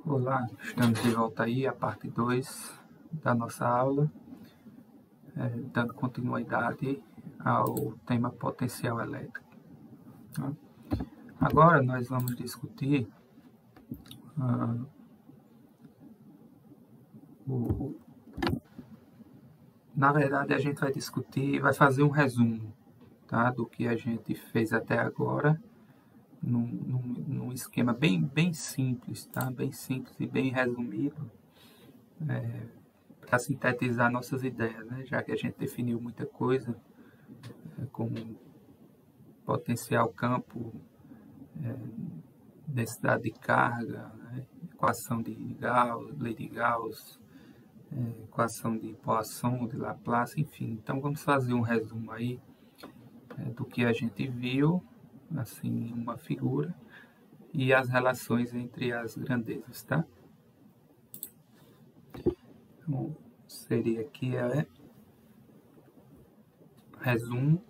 Olá, estamos de volta aí, a parte 2 da nossa aula, dando continuidade ao tema potencial elétrico. Tá? Agora nós vamos discutir na verdade a gente vai discutir, vai fazer um resumo, tá, do que a gente fez até agora, num esquema bem simples, tá? Bem simples e bem resumido, para sintetizar nossas ideias, né? Já que a gente definiu muita coisa, como potencial campo, densidade de carga, né? Equação de Gauss, lei de Gauss, equação de Poisson, de Laplace, enfim. Então vamos fazer um resumo aí do que a gente viu, assim, uma figura, e as relações entre as grandezas, tá? Então, seria aqui resumo.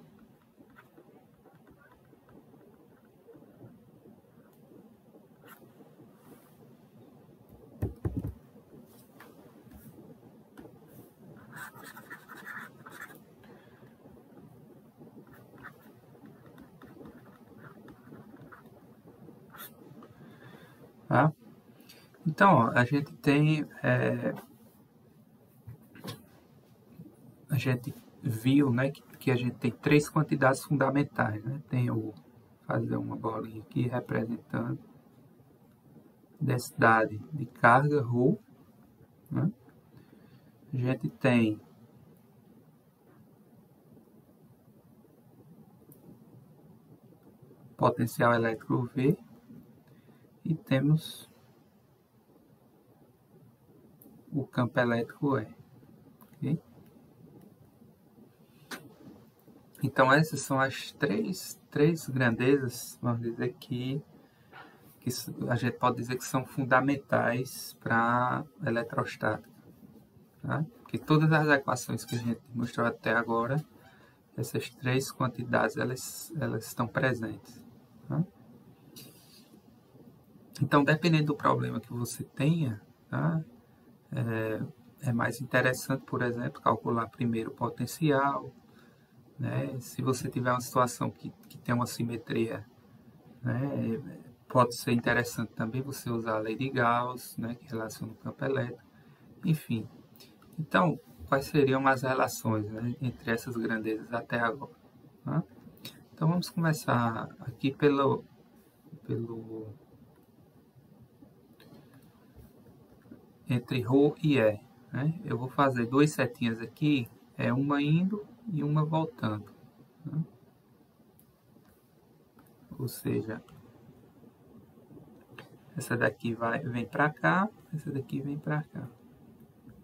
Tá? Então, ó, a gente tem... a gente viu, né, que a gente tem três quantidades fundamentais, né? Tem fazer uma bolinha aqui representando densidade de carga, ρ, né? A gente tem potencial elétrico V e temos o campo elétrico E. Okay? Então essas são as três grandezas, vamos dizer que a gente pode dizer que são fundamentais para a eletrostática. Tá? Porque todas as equações que a gente mostrou até agora, essas três quantidades, elas estão presentes. Tá? Então, dependendo do problema que você tenha, tá? É mais interessante, por exemplo, calcular primeiro o potencial, né? Se você tiver uma situação que tem uma simetria, né? Pode ser interessante também você usar a lei de Gauss, né? Que relaciona o campo elétrico, enfim. Então, quais seriam as relações, né, entre essas grandezas até agora? Tá? Então, vamos começar aqui entre ρ e E. Né? Eu vou fazer duas setinhas aqui, uma indo e uma voltando. Né? Ou seja, essa daqui vem para cá, essa daqui vem para cá.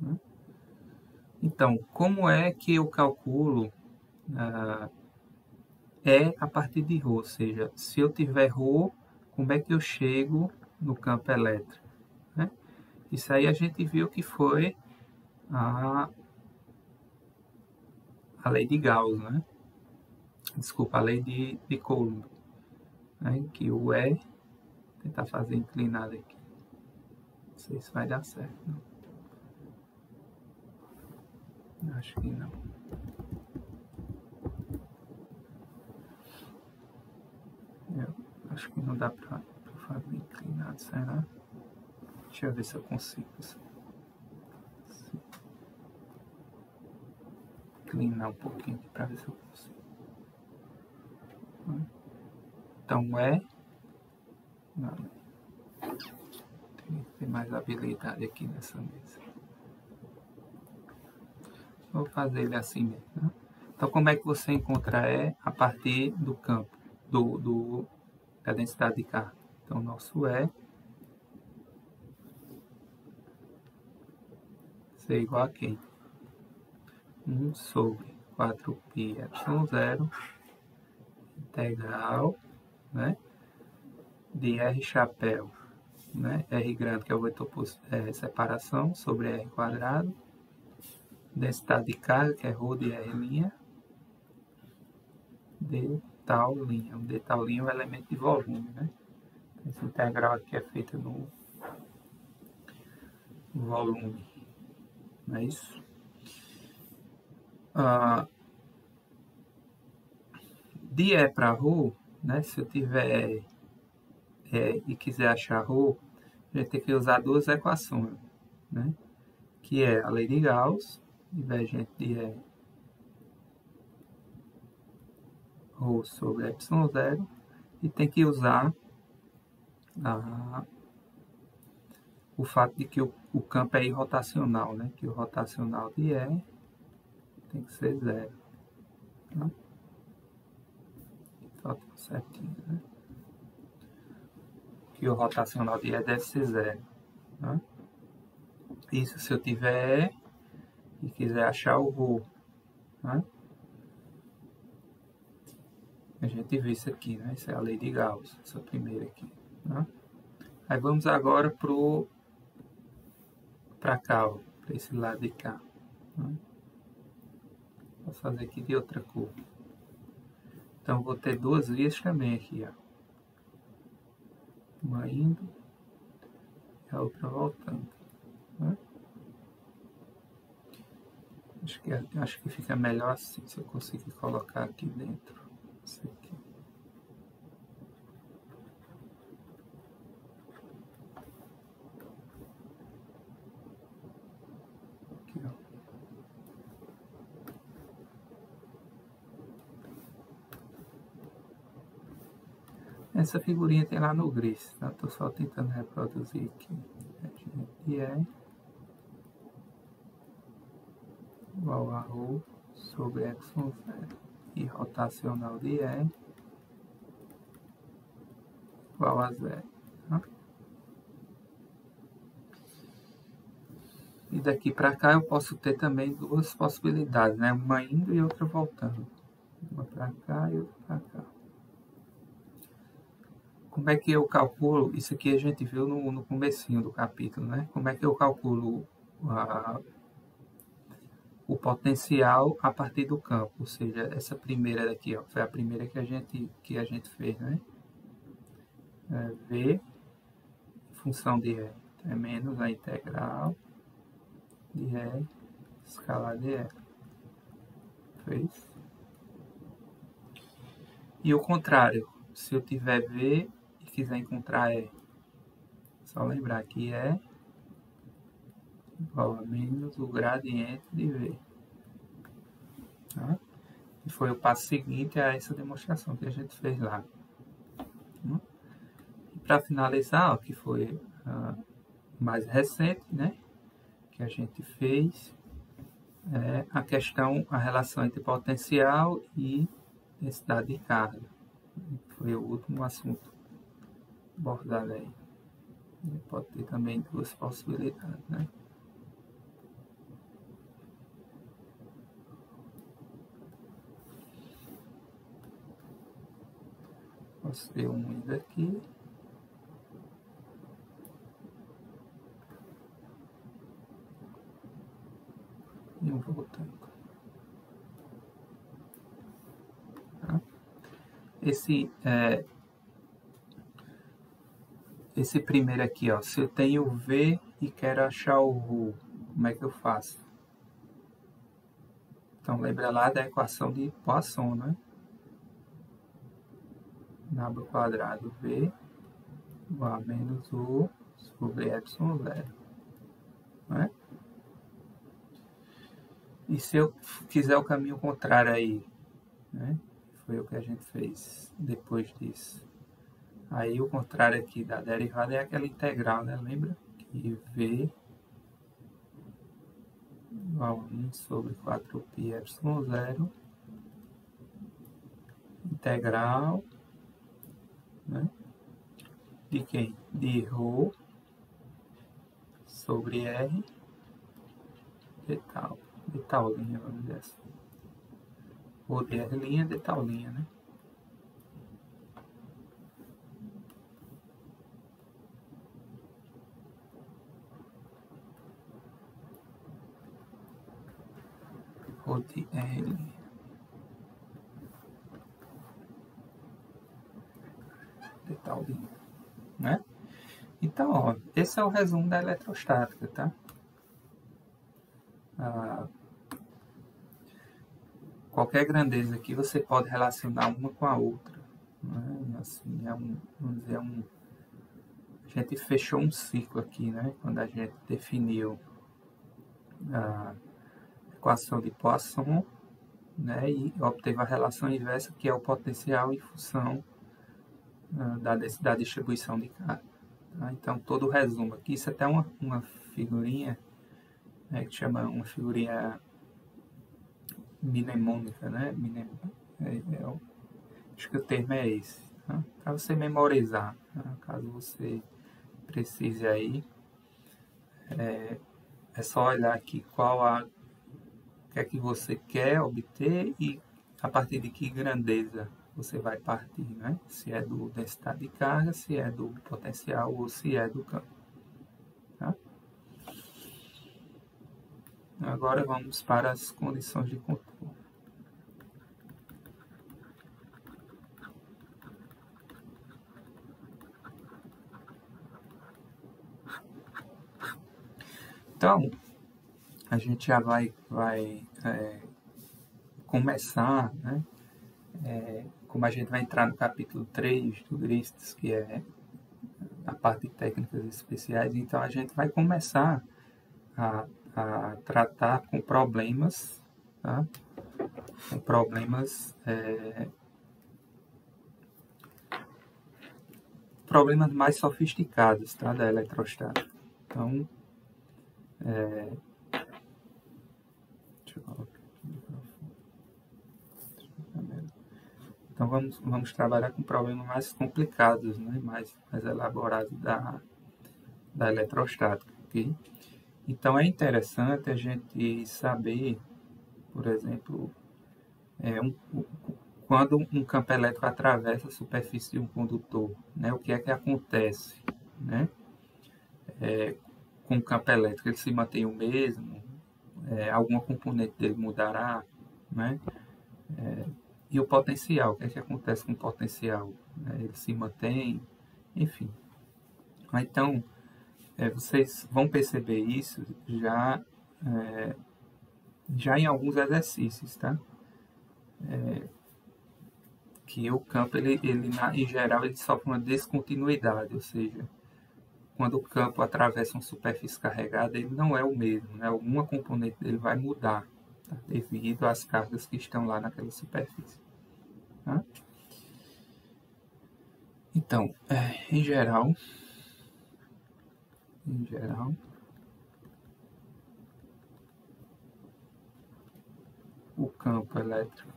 Né? Então, como é que eu calculo E a partir de ρ? Ou seja, se eu tiver ρ, como é que eu chego no campo elétrico? Né? Isso aí a gente viu que foi a lei de Gauss, né? Desculpa, a lei de Coulomb. Né? Que o E, tentar fazer inclinado aqui. Não sei se vai dar certo. Não. Acho que não. Eu acho que não dá para fazer inclinado, será? Deixa eu ver se eu consigo. Inclinar um pouquinho aqui para ver se eu consigo. Então não, tem que ter mais habilidade aqui nessa mesa. Vou fazer ele assim mesmo. Né? Então, como é que você encontra E a partir do campo, da densidade de carga? Então, o nosso E ser igual a quem? 1 sobre 4πε0 integral, né, de R chapéu, né, R grande, que é o vetor separação, sobre R quadrado, densidade de carga, que é ρ de R', de tal linha. O de tal linha é o elemento de volume, né? Essa integral aqui é feita no volume, não é isso? De E para ρ, né, se eu tiver e quiser achar ρ, a gente tem que usar duas equações, né? Que é a lei de Gauss, divergente de E ρ sobre ε0, e tem que usar o fato de que o campo é irrotacional, né? Que o rotacional de E tem que ser zero. Tá? Falta certinho, né? Que o rotacional de E deve ser zero. Tá? Isso se eu tiver E e quiser achar o ρ. Tá? A gente viu isso aqui, né? Isso é a lei de Gauss, essa primeira aqui. Tá? Aí vamos agora para cá, para esse lado de cá. Tá? Vou fazer aqui de outra cor. Então vou ter duas vias também aqui, ó. Uma indo e a outra voltando. Tá? Acho que fica melhor assim, se eu conseguir colocar aqui dentro. Isso aqui. Aqui, ó. Essa figurinha tem lá no Gris, tá? Tô só tentando reproduzir aqui. E é igual a ρ sobre ε0 e rotacional de E igual a zero. Tá? E daqui para cá eu posso ter também duas possibilidades, né? Uma indo e outra voltando. Uma para cá e outra para cá. Como é que eu calculo? Isso aqui a gente viu no comecinho do capítulo, né? Como é que eu calculo o potencial a partir do campo? Ou seja, essa primeira daqui, ó, foi a primeira que a gente fez, né? V função de E é menos a integral de E escalar de E. Fez? E o contrário, se eu tiver V e quiser encontrar E, só lembrar que E igual a menos o gradiente de V. Tá? E foi o passo seguinte a essa demonstração que a gente fez lá. E para finalizar, ó, que foi mais recente, né, que a gente fez, a relação entre potencial e densidade de carga. Foi o último assunto abordado aí. Pode ter também duas possibilidades, né? Posso ter um indo aqui. E um voltando. Tá? Esse primeiro aqui, ó, se eu tenho V e quero achar o ρ, como é que eu faço? Então, lembra lá da equação de Poisson, né? Nabla quadrado V igual a menos U sobre ε0. Né? E se eu quiser o caminho contrário aí, né? Foi o que a gente fez depois disso. Aí o contrário aqui da derivada é aquela integral, né? Lembra? Que V igual a 1 sobre 4π ε0 integral, né? De quem? De ρ sobre R de tal linha, vamos dizer assim. Ou de R' de tal linha, né? Ou de R' de tal linha, né? Então, ó, esse é o resumo da eletrostática, tá? qualquer grandeza aqui você pode relacionar uma com a outra, né? Assim, vamos dizer, a gente fechou um ciclo aqui, né? Quando a gente definiu a equação de Poisson, né? E obteve a relação inversa, que é o potencial em função da distribuição de carga. Tá? Então, todo o resumo aqui, isso é até uma figurinha, né, que chama uma figurinha mnemônica, né? Acho que o termo é esse. Tá? Para você memorizar, tá? Caso você precise aí, é só olhar aqui o que é que você quer obter e a partir de que grandeza você vai partir, né? Se é do densidade de carga, se é do potencial ou se é do campo. Tá? Agora vamos para as condições de controle. Então, a gente já vai começar, né? Como a gente vai entrar no capítulo 3 do Grists, que é a parte de técnicas especiais, então a gente vai começar a tratar com problemas, tá? Com problemas mais sofisticados, tá? Da eletrostática. Então, deixa eu colocar aqui. Então vamos trabalhar com problemas mais complicados, né? mais elaborados da eletrostática, ok? Então é interessante a gente saber, por exemplo, quando um campo elétrico atravessa a superfície de um condutor, né? O que é que acontece, né? Com o campo elétrico, ele se mantém o mesmo, alguma componente dele mudará, né? E o potencial, o que é que acontece com o potencial? Ele se mantém, enfim. Então, vocês vão perceber isso já em alguns exercícios, tá? Que o campo, em geral, ele sofre uma descontinuidade, ou seja, quando o campo atravessa uma superfície carregada, ele não é o mesmo, né? Alguma componente dele vai mudar, tá? Devido às cargas que estão lá naquela superfície. Tá? Então, em geral, o campo elétrico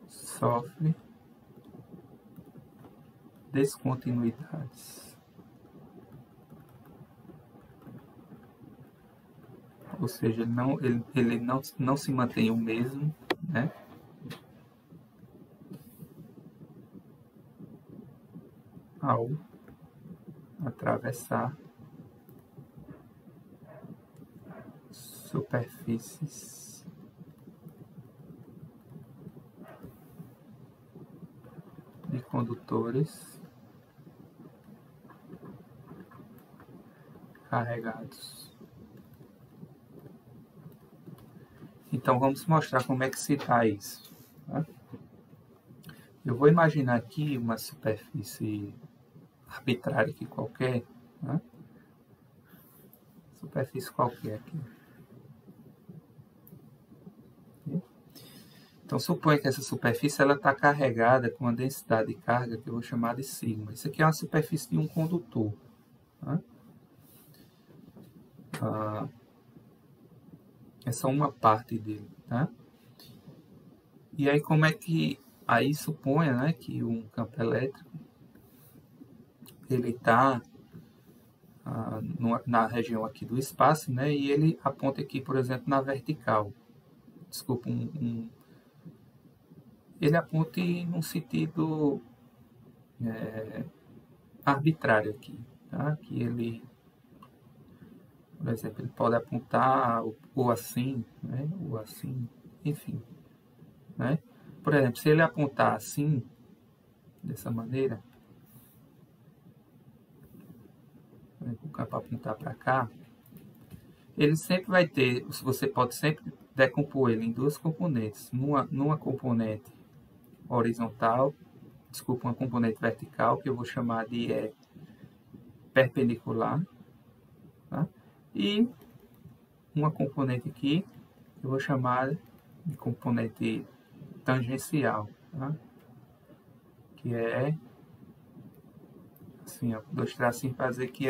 sofre descontinuidades, ou seja, ele não se mantém o mesmo, né? Ao atravessar superfícies de condutores carregados. Então vamos mostrar como é que se dá isso. Tá? Eu vou imaginar aqui uma superfície arbitrária aqui qualquer, tá? Superfície qualquer aqui. Então suponha que essa superfície está carregada com uma densidade de carga que eu vou chamar de sigma. Isso aqui é uma superfície de um condutor. Tá? É só uma parte dele, tá? E aí como é que... Aí suponha, né, que um campo elétrico ele está na região aqui do espaço, né, e ele aponta aqui, por exemplo, na vertical. Desculpa, ele aponta num sentido arbitrário aqui, tá? Que ele, por exemplo, ele pode apontar ou assim, né, ou assim, enfim, né? Por exemplo, se ele apontar assim, dessa maneira, o campo apontar para cá, ele sempre vai ter, você pode sempre decompor ele em duas componentes. Numa componente horizontal, desculpa, uma componente vertical, que eu vou chamar de perpendicular, tá? E uma componente aqui, que eu vou chamar de componente tangencial, tá? Que é assim, ó, dois tracinhos para dizer que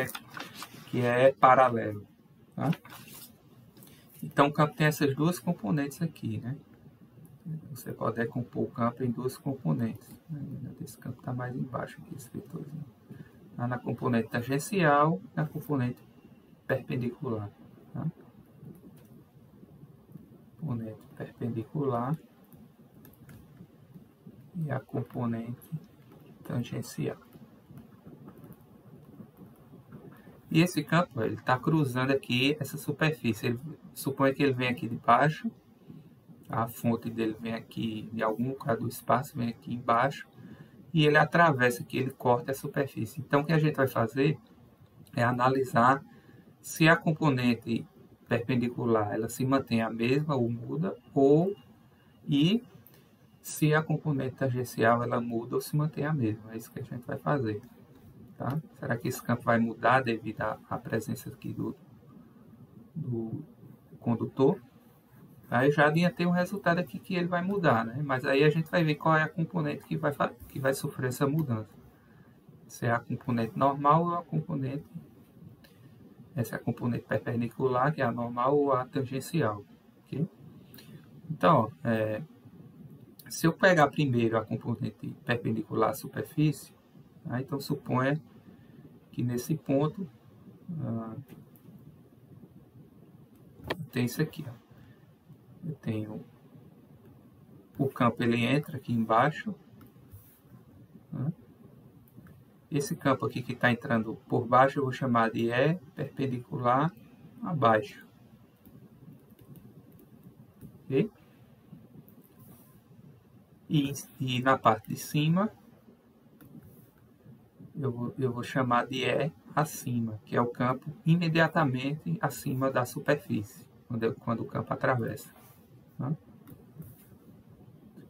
é paralelo, tá? Então o campo tem essas duas componentes aqui, né? Você pode decompor o campo em duas componentes. Esse campo está mais embaixo aqui, escritorzinho. Tá? Na componente tangencial, na componente perpendicular. Tá? Componente perpendicular e a componente tangencial. E esse campo, ele está cruzando aqui essa superfície. Ele supõe que ele vem aqui de baixo, a fonte dele vem aqui de algum lugar do espaço, vem aqui embaixo, e ele atravessa aqui, ele corta a superfície. Então, o que a gente vai fazer é analisar se a componente perpendicular ela se mantém a mesma ou muda, e se a componente tangencial ela muda ou se mantém a mesma. É isso que a gente vai fazer. Tá? Será que esse campo vai mudar devido à presença aqui do condutor? Aí já adiantei um resultado aqui que ele vai mudar, né? Mas aí a gente vai ver qual é a componente que vai sofrer essa mudança. Se é a componente normal ou a componente... Essa é a componente perpendicular, que é a normal, ou a tangencial. Okay? Então, se eu pegar primeiro a componente perpendicular à superfície, então suponha que nesse ponto tem isso aqui. Ó. Eu tenho o campo, ele entra aqui embaixo. Né? Esse campo aqui que está entrando por baixo, eu vou chamar de E perpendicular abaixo. Okay? E na parte de cima, eu vou chamar de E acima, que é o campo imediatamente acima da superfície, quando o campo atravessa. Tá?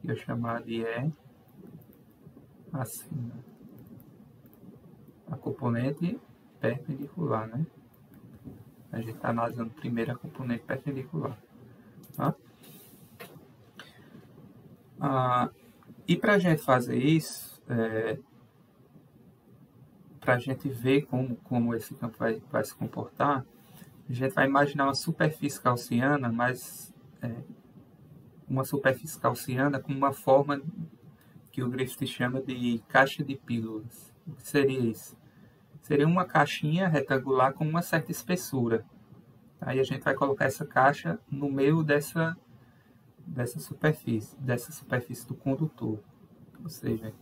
Eu vou chamar de E acima. A componente perpendicular, né? A gente está analisando primeiro a componente perpendicular. Tá? E para a gente fazer isso, para a gente ver como esse campo vai se comportar, a gente vai imaginar uma superfície gaussiana, mas uma superfície gaussiana com uma forma que o Griffith chama de caixa de pílulas. O que seria isso? Seria uma caixinha retangular com uma certa espessura. Aí a gente vai colocar essa caixa no meio dessa superfície do condutor. Ou seja,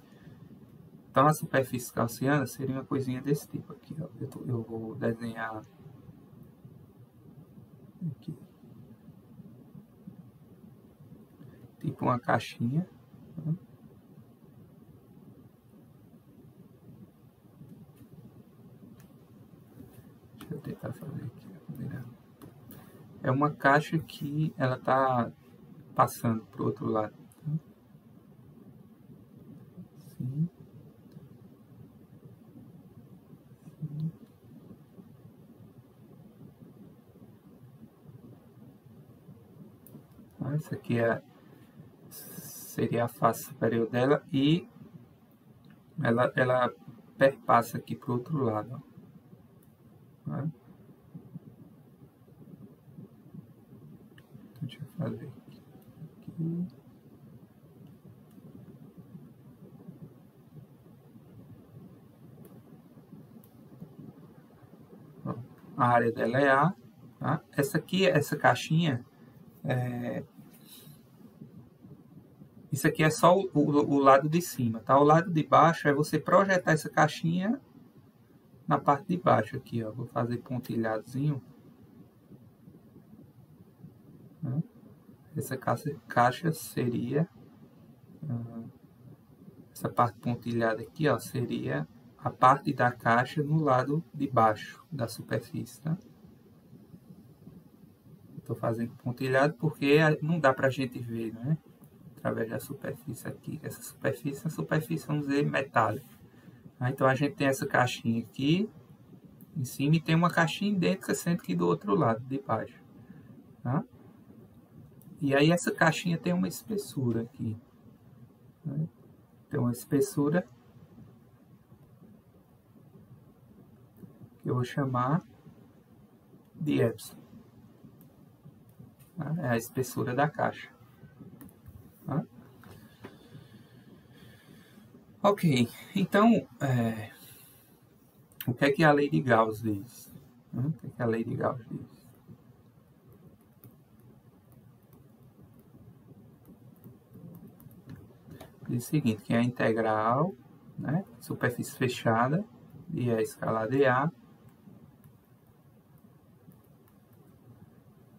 então a superfície gaussiana seria uma coisinha desse tipo aqui. Ó. Eu vou desenhar aqui. Tipo uma caixinha. Tá? Deixa eu tentar fazer aqui. É uma caixa que ela está passando para o outro lado. Tá? Assim. Essa aqui seria a face superior dela e ela perpassa aqui para o outro lado. Ó. Deixa eu fazer aqui. Ó, a área dela é A. Tá? Essa caixinha, isso aqui é só o lado de cima. Tá? O lado de baixo é você projetar essa caixinha na parte de baixo aqui. Ó. Vou fazer pontilhadozinho. Essa caixa seria, essa parte pontilhada aqui, ó, seria a parte da caixa no lado de baixo da superfície, tá? Estou fazendo pontilhado porque não dá para a gente ver, né? Através da superfície aqui. Essa superfície é uma superfície, vamos dizer, metálica. Então a gente tem essa caixinha aqui em cima e tem uma caixinha idêntica, sendo que do outro lado, de baixo. Tá? E aí essa caixinha tem uma espessura aqui. Né? Tem uma espessura que eu vou chamar de epsilon. Tá? É a espessura da caixa. Tá? Ok, então, o que é que a lei de Gauss diz? O que é que a lei de Gauss diz? Diz o seguinte, que a integral, né, superfície fechada, de E escalar dA,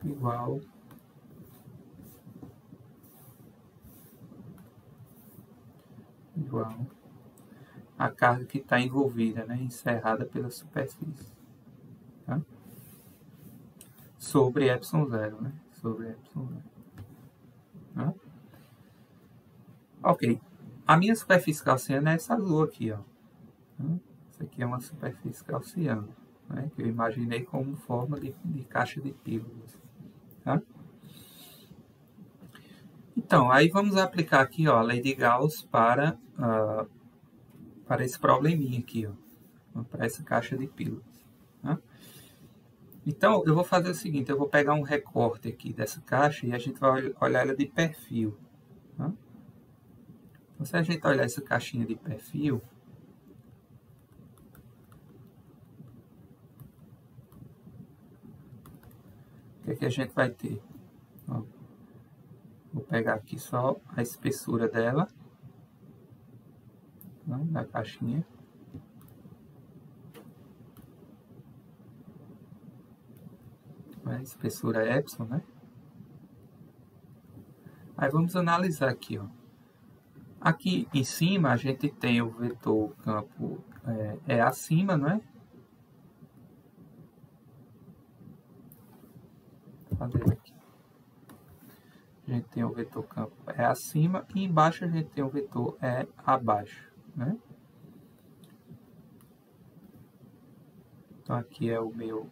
igual a carga que está envolvida, né, encerrada pela superfície. Tá? Sobre epsilon zero, né? Sobre epsilon zero. Tá? Ok. A minha superfície gaussiana é essa azul aqui, ó. Isso aqui é uma superfície gaussiana, né, que eu imaginei como forma de caixa de pílulas. Tá? Então, aí vamos aplicar aqui, ó, a lei de Gauss para esse probleminha aqui, ó, para essa caixa de pílulas. Tá? Então, eu vou fazer o seguinte, eu vou pegar um recorte aqui dessa caixa e a gente vai olhar ela de perfil. Tá? Então, se a gente olhar essa caixinha de perfil, o que é que a gente vai ter? Ó, vou pegar aqui só a espessura dela, né, da caixinha. A espessura é epsilon, né? Aí vamos analisar aqui, ó. Aqui em cima a gente tem o vetor campo acima, não é? Fazer aqui. A gente tem o vetor campo acima e embaixo a gente tem o vetor abaixo, né? Então aqui é o meu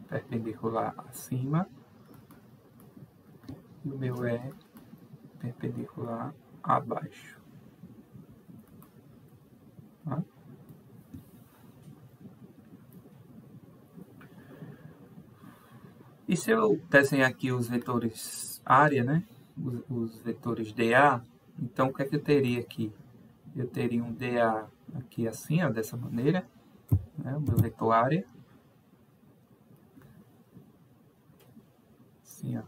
perpendicular acima e o meu perpendicular abaixo. Tá? E se eu desenhar aqui os vetores área, né? Os vetores dA, então o que é que eu teria aqui? Eu teria um dA aqui assim, ó, dessa maneira, né? O meu vetor área. Assim, ó.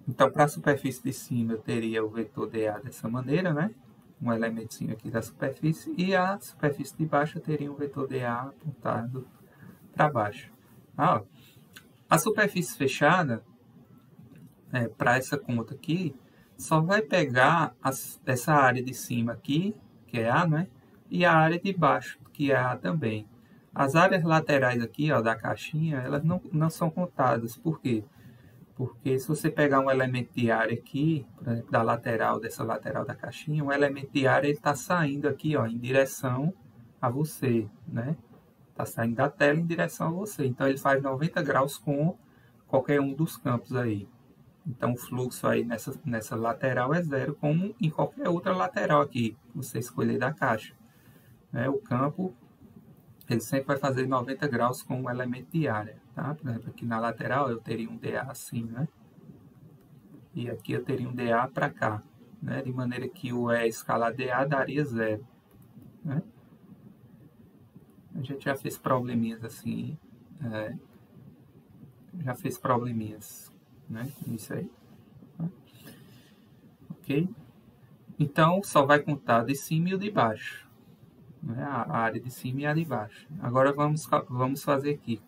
Então, para a superfície de cima, eu teria o vetor dA dessa maneira, né? Um elementinho aqui da superfície. E a superfície de baixo, eu teria um vetor dA apontado para baixo. Ah, a superfície fechada, para essa conta aqui, só vai pegar essa área de cima aqui, que é A, né? E a área de baixo, que é A também. As áreas laterais aqui, ó, da caixinha, elas não são contadas. Por quê? Porque se você pegar um elemento de área aqui, por exemplo, dessa lateral da caixinha, um elemento de área está saindo aqui, ó, em direção a você, né? Está saindo da tela em direção a você. Então, ele faz 90 graus com qualquer um dos campos aí. Então, o fluxo aí nessa lateral é zero, como em qualquer outra lateral aqui, que você escolher da caixa. Né? O campo, ele sempre vai fazer 90 graus com um elemento de área. Tá? Por exemplo, aqui na lateral eu teria um dA assim, né? E aqui eu teria um dA para cá. Né? De maneira que o E escalar dA daria zero. Né? A gente já fez probleminhas assim, já fez probleminhas, né, com isso aí. Tá? Ok? Então, só vai contar de cima e o de baixo. Né? A área de cima e a de baixo. Agora, vamos fazer aqui.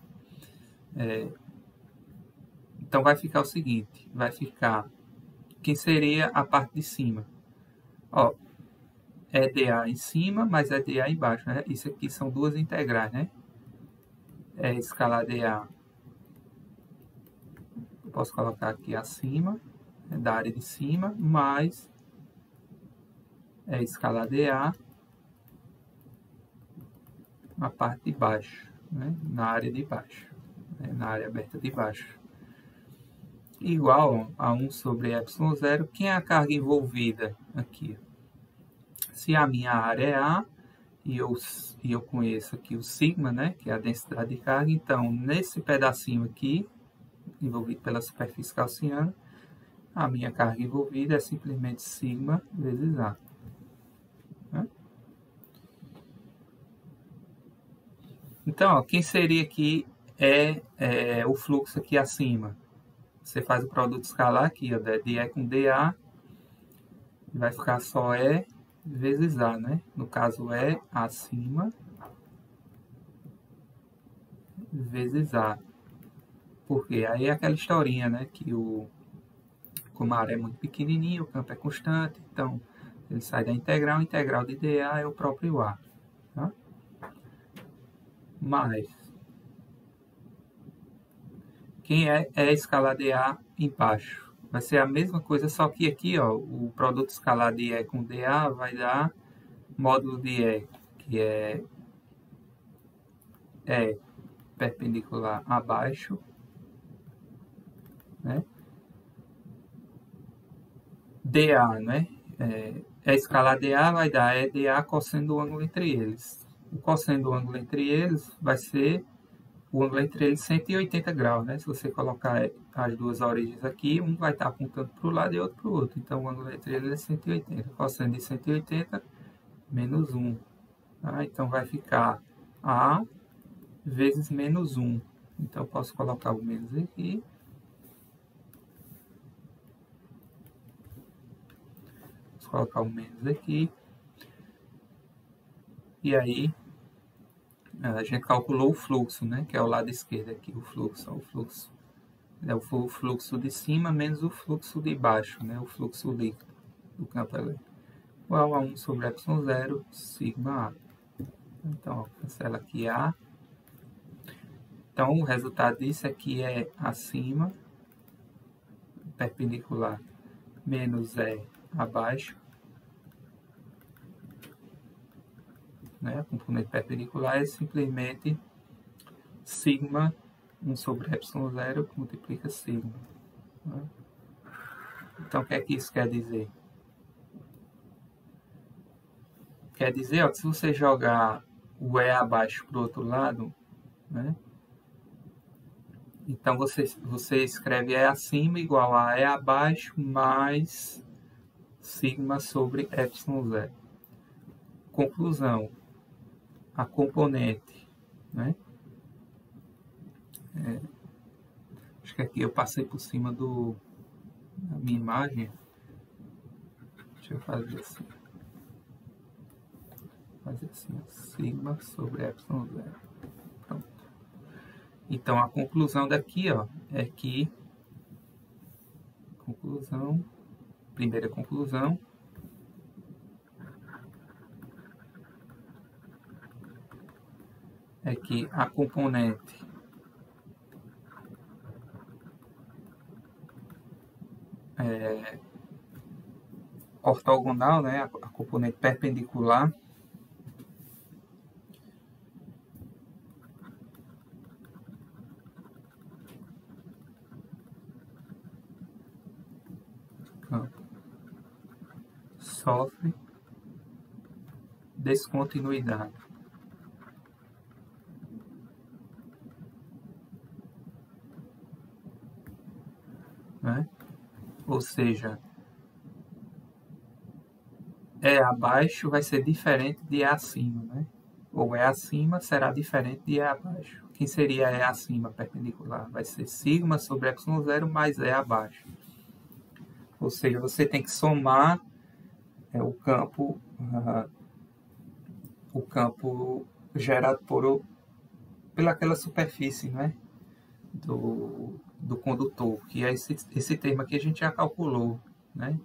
Então, vai ficar o seguinte. Vai ficar quem seria a parte de cima? Ó, é dA em cima, mas é dA embaixo, né? Isso aqui são duas integrais, né? É escalar dA. Eu posso colocar aqui acima, né, da área de cima, mais é escalar dA na parte de baixo, né? Na área de baixo, né? Na área aberta de baixo. Igual a 1 sobre ε0. Quem é a carga envolvida aqui? Se a minha área é A e eu conheço aqui o sigma, né, que é a densidade de carga, então nesse pedacinho aqui, envolvido pela superfície gaussiana, a minha carga envolvida é simplesmente sigma vezes A. Né? Então, ó, quem seria aqui o fluxo aqui acima? Você faz o produto escalar aqui, ó, dE com dA, vai ficar só E vezes A, né? No caso, E acima vezes A. Porque aí é aquela historinha, né? Que como a área é muito pequenininha, o campo é constante, então ele sai da integral, a integral de dA é o próprio A. Tá? Mas, quem é escalar dA embaixo? Vai ser a mesma coisa, só que aqui, ó, o produto escalar de E com dA vai dar módulo de E, que é perpendicular abaixo, né? dA, né? Escalar dA vai dar dA cosseno do ângulo entre eles. O cosseno do ângulo entre eles vai ser o ângulo entre eles 180 graus, né? Se você colocar as duas origens aqui, um vai estar apontando para o lado e outro para o outro. Então, o ângulo entre eles é 180. Cosseno de 180 menos 1. Tá? Então, vai ficar A vezes menos 1. Então, eu posso colocar o menos aqui. Posso colocar o menos aqui. E aí, a gente calculou o fluxo, né? Que é o lado esquerdo aqui, o fluxo. O fluxo é o fluxo de cima menos o fluxo de baixo, né? O fluxo líquido do campo elétrico. Igual a 1 sobre ε0, sigma A. Então, ó, cancela aqui A. Então, o resultado disso aqui é acima, perpendicular, menos E abaixo. Né? A componente perpendicular é simplesmente sigma 1 sobre ε0 que multiplica sigma. Né? Então, o que é que isso quer dizer? Quer dizer, ó, que se você jogar o E abaixo para o outro lado, né? Então, você escreve E acima igual a E abaixo mais sigma sobre ε0. Conclusão. A componente, né? Acho que aqui eu passei por cima da minha imagem. Deixa eu fazer assim. Sigma sobre ε0. Pronto. Então, a conclusão daqui, ó, é que... Primeira conclusão. É que a componente ortogonal, né, a componente perpendicular, sofre descontinuidade. Né? Ou seja, E abaixo vai ser diferente de E acima, né? Ou E acima será diferente de E abaixo. Quem seria E acima perpendicular? Vai ser sigma sobre ε0 mais E abaixo. Ou seja, você tem que somar o campo gerado pelaquela superfície, né? Do condutor, que é esse termo aqui a gente já calculou, né?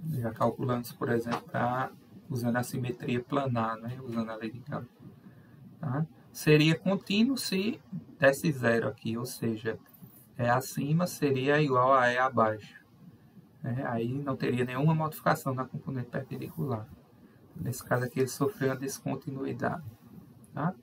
Já calculamos, por exemplo, usando a simetria planar, né? Usando a lei de Gauss. Tá? Seria contínuo se desse zero aqui, ou seja, E acima seria igual a E abaixo. Né? Aí não teria nenhuma modificação na componente perpendicular. Nesse caso aqui ele sofreu uma descontinuidade. Tá?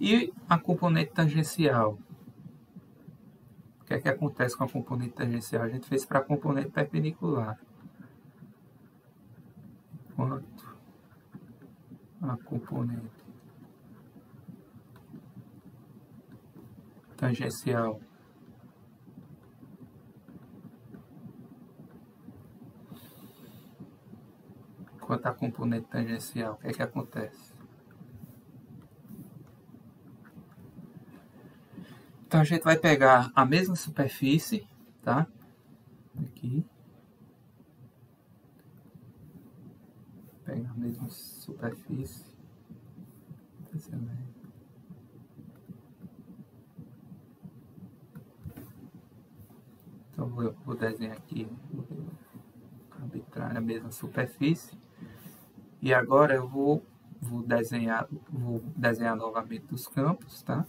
E a componente tangencial? O que é que acontece com a componente tangencial? A gente fez para a componente perpendicular. Quanto a componente tangencial o que é que acontece? Então a gente vai pegar a mesma superfície, tá? Aqui. Pega a mesma superfície. Então vou desenhar aqui arbitrária a mesma superfície. E agora eu vou desenhar novamente os campos, tá?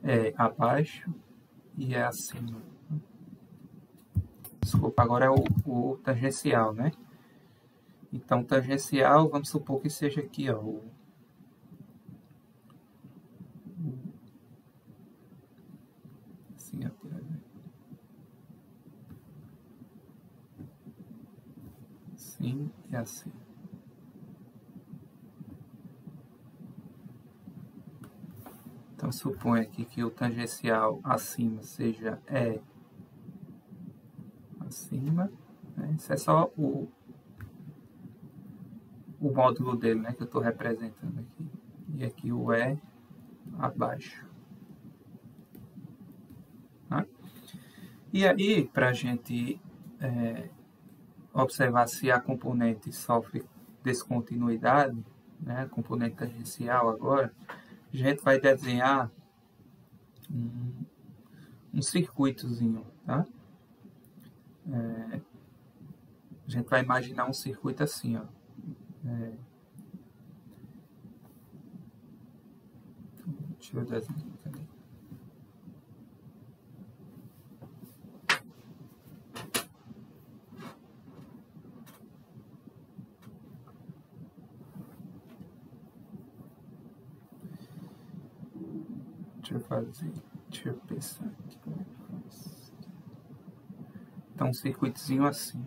É abaixo e é acima. Desculpa, agora é o tangencial, né? Então, tangencial, vamos supor que seja aqui, ó. Assim, ó, por exemplo. Assim e assim. Então, suponha aqui que o tangencial acima seja E acima. Né? Isso é só o módulo dele, né? Que eu estou representando aqui. E aqui o E abaixo. Tá? E aí, para a gente observar se a componente sofre descontinuidade, né? A componente tangencial agora, a gente vai desenhar um circuitozinho, tá? A gente vai imaginar um circuito assim, ó. Deixa eu desenhar também. Deixa eu pensar aqui. Então, um circuitozinho assim.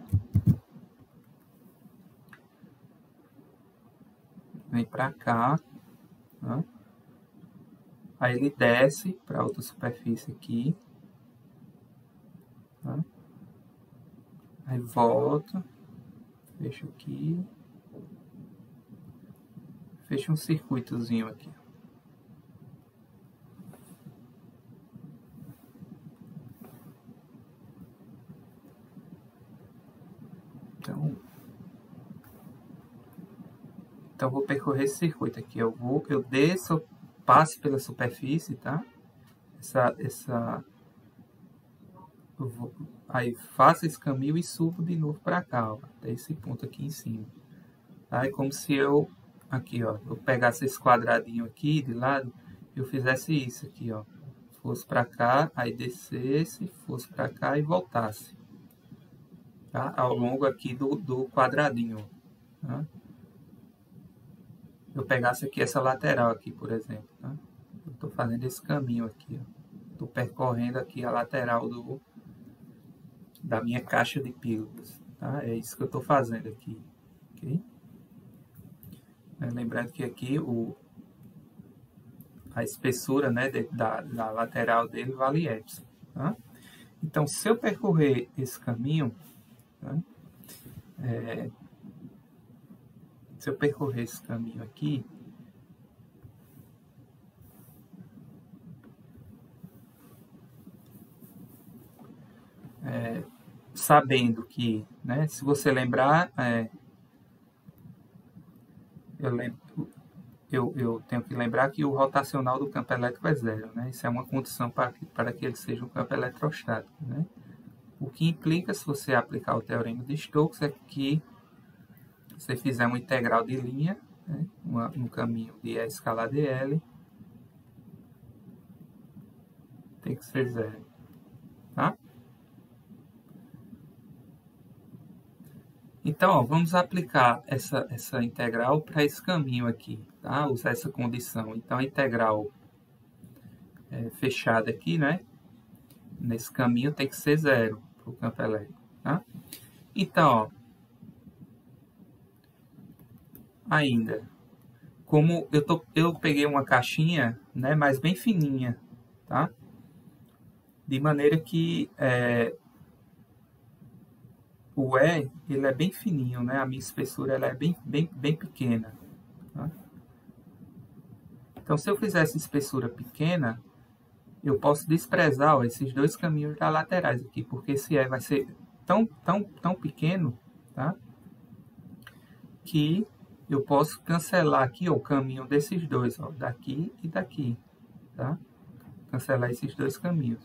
Vem para cá. Tá? Aí ele desce para outra superfície aqui. Tá? Aí volta. Fecha aqui. Fecha um circuitozinho aqui. Então, vou percorrer esse circuito aqui. Eu desço, passo pela superfície, tá? Aí faço esse caminho e subo de novo para cá, ó, até esse ponto aqui em cima. Tá? É como se eu pegasse esse quadradinho aqui de lado, eu fizesse isso aqui, ó. Fosse para cá, aí descesse, fosse para cá e voltasse. Tá? Ao longo aqui do quadradinho. Tá? Eu pegasse aqui essa lateral aqui, por exemplo, tá? Eu estou fazendo esse caminho aqui, estou percorrendo aqui a lateral da minha caixa de pílulas, tá? É isso que eu estou fazendo aqui, ok? Lembrando que aqui a espessura, né, da lateral dele vale epsilon, tá? Então, se eu percorrer esse caminho, tá? Se eu percorrer esse caminho aqui, sabendo que, né, se você lembrar, eu tenho que lembrar que o rotacional do campo elétrico é zero, né? Isso é uma condição para que ele seja um campo eletrostático, né? O que implica, se você aplicar o teorema de Stokes, é que você fizer uma integral de linha, né, um caminho de E escalar dl, tem que ser zero, tá? Então, ó, vamos aplicar essa integral para esse caminho aqui, tá? Usar essa condição. Então, a integral fechada aqui, né? Nesse caminho tem que ser zero para o campo elétrico, tá? Então, ó, ainda, como eu peguei uma caixinha, né, mas bem fininha, tá? De maneira que o E, ele é bem fininho, né? A minha espessura ela é bem pequena, tá? Então, se eu fizer essa espessura pequena, eu posso desprezar, ó, esses dois caminhos da laterais aqui, porque esse E vai ser tão pequeno, tá? Que eu posso cancelar aqui, ó, o caminho desses dois, ó, daqui e daqui, tá? Cancelar esses dois caminhos.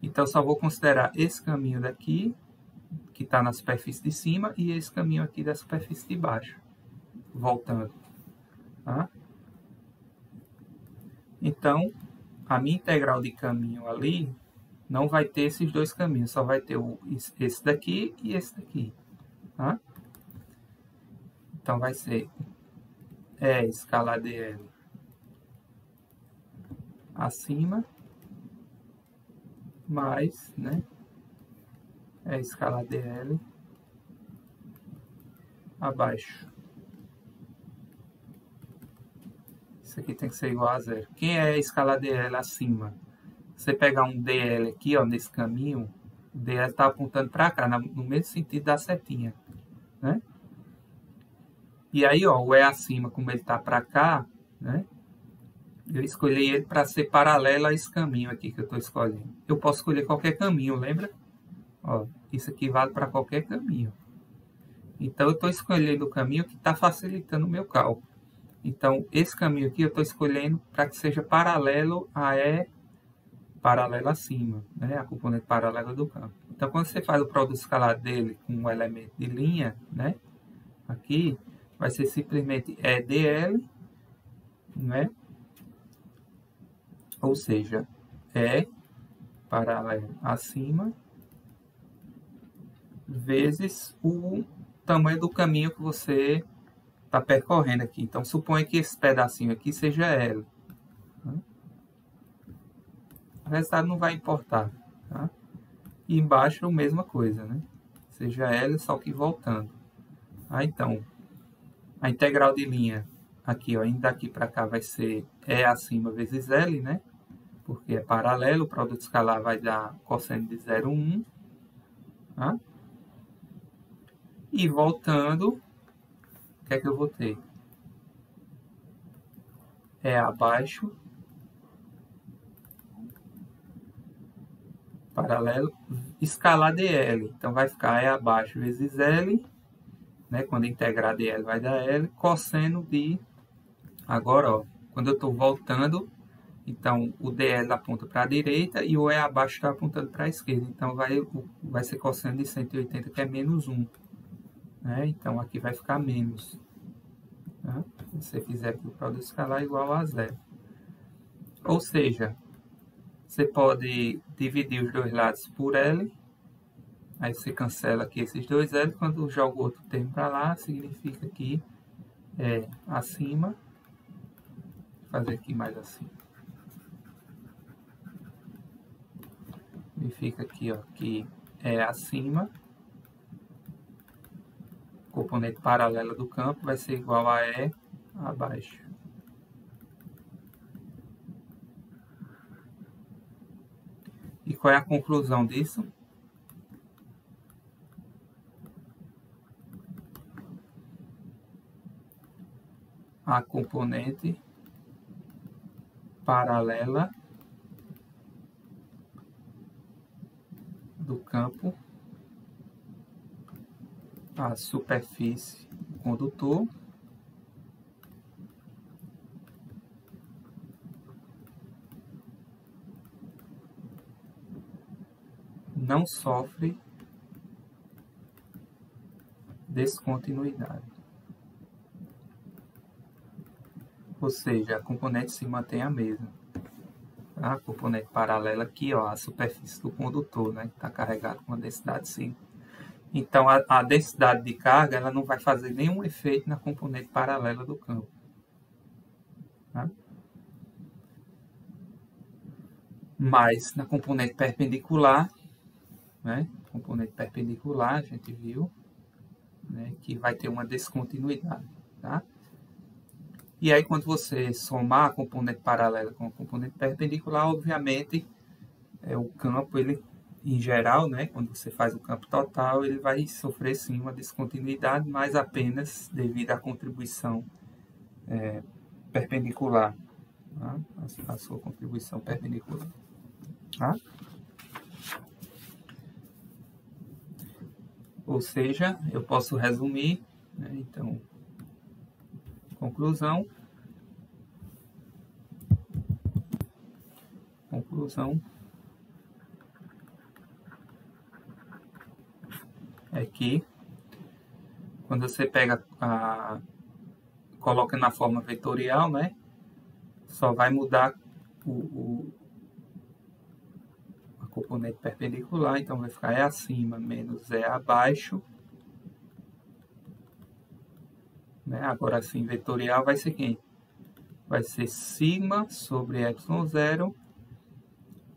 Então, só vou considerar esse caminho daqui, que está na superfície de cima, e esse caminho aqui da superfície de baixo, voltando, tá? Então, a minha integral de caminho ali não vai ter esses dois caminhos, só vai ter esse daqui e esse daqui, tá? Então, vai ser E escalar dl acima, mais, né, E escalar dl abaixo. Isso aqui tem que ser igual a zero. Quem é escalar dl acima? Você pegar um dl aqui, ó, nesse caminho, o dl está apontando para cá, no mesmo sentido da setinha, né? E aí, ó, o E acima, como ele está para cá, né? Eu escolhi ele para ser paralelo a esse caminho aqui que eu estou escolhendo. Eu posso escolher qualquer caminho, lembra? Ó, isso aqui vale para qualquer caminho. Então, eu estou escolhendo o caminho que está facilitando o meu cálculo. Então, esse caminho aqui eu estou escolhendo para que seja paralelo a E paralelo acima, né? A componente paralela do campo. Então, quando você faz o produto escalar dele com um elemento de linha, né? Aqui, vai ser simplesmente EDL, né? Ou seja, E paralelo acima vezes o tamanho do caminho que você está percorrendo aqui. Então, suponha que esse pedacinho aqui seja L. O resultado não vai importar, tá? E embaixo a mesma coisa, né? Seja L, só que voltando. Então, a integral de linha aqui, ó, indo daqui para cá vai ser E acima vezes L, né? Porque é paralelo, o produto escalar vai dar cosseno de 0,1, tá? E voltando, o que é que eu vou ter? É abaixo, paralelo, escalar dl. Então, vai ficar E abaixo vezes L, né? Quando integrar dl vai dar L, cosseno de... Agora, ó, quando eu estou voltando, então o dl aponta para a direita e o E abaixo está apontando para a esquerda. Então, vai ser cosseno de 180, que é menos 1. Né? Então, aqui vai ficar menos. Tá? Se você fizer aqui o produto escalar igual a zero. Ou seja, você pode dividir os dois lados por L. Aí você cancela aqui esses dois L. Quando joga o outro termo para lá, significa que é acima. Vou fazer aqui mais assim. Significa aqui, ó, que é acima. Componente paralela do campo vai ser igual a E abaixo. E qual é a conclusão disso? A componente paralela do campo à superfície do condutor não sofre descontinuidade. Ou seja, a componente se mantém a mesma. Tá? A componente paralela aqui, ó, a superfície do condutor, né, que está carregado com a densidade 5. Então, a densidade de carga ela não vai fazer nenhum efeito na componente paralela do campo. Tá? Mas na componente perpendicular, né, componente perpendicular, a gente viu, né, que vai ter uma descontinuidade. Tá? E aí, quando você somar a componente paralela com a componente perpendicular, obviamente, o campo, ele, em geral, né, quando você faz o campo total, ele vai sofrer sim uma descontinuidade, mas apenas devido à contribuição perpendicular, tá? A sua contribuição perpendicular. Tá? Ou seja, eu posso resumir, né, então, conclusão é que quando você pega coloca na forma vetorial, né, só vai mudar a componente perpendicular, então vai ficar E acima menos E abaixo. Né? Agora sim, vetorial vai ser quem? Vai ser sigma sobre ε0,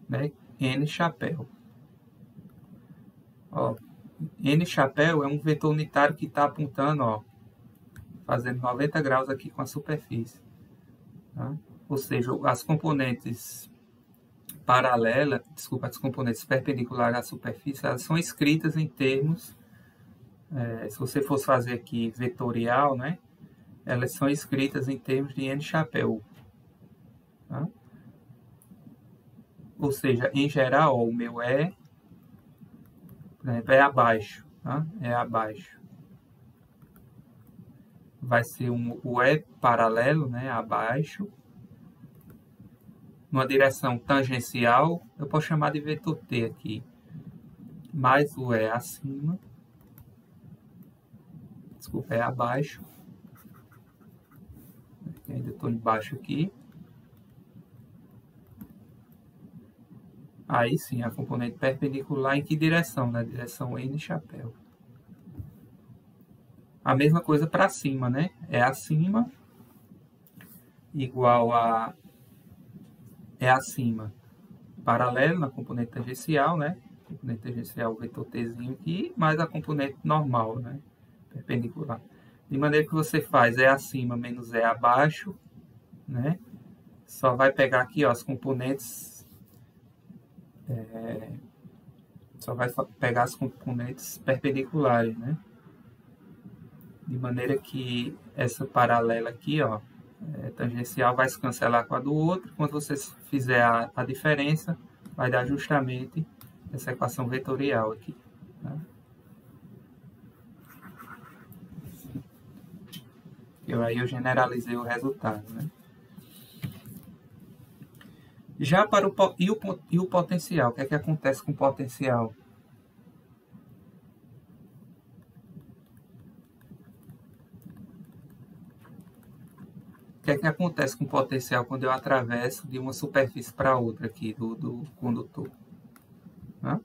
né? N chapéu. Ó, N chapéu é um vetor unitário que está apontando, ó, fazendo 90 graus aqui com a superfície. Tá? Ou seja, as componentes paralelas, desculpa, as componentes perpendiculares à superfície, elas são escritas em termos, se você fosse fazer aqui vetorial, né? Elas são escritas em termos de N chapéu. Tá? Ou seja, em geral, ó, o meu por exemplo, é abaixo. Tá? É abaixo. Vai ser o E paralelo, né, abaixo. Numa direção tangencial, eu posso chamar de vetor T aqui. Mais o E acima. Desculpa, é abaixo. Ainda estou embaixo aqui. Aí sim, a componente perpendicular em que direção? Na direção N chapéu. A mesma coisa para cima, né? É acima igual a é acima paralelo na componente tangencial, né? Componente tangencial, o vetor Tzinho aqui, mais a componente normal, né? Perpendicular. De maneira que você faz é acima menos é abaixo, né? Só vai pegar aqui, ó, as componentes... só vai pegar as componentes perpendiculares, né? De maneira que essa paralela aqui, ó, tangencial vai se cancelar com a do outro. Quando você fizer a diferença, vai dar justamente essa equação vetorial aqui. Tá? Aí eu generalizei o resultado. Né? Já para o potencial, o que é que acontece com o potencial? O que é que acontece com o potencial quando eu atravesso de uma superfície para outra aqui do condutor? Né?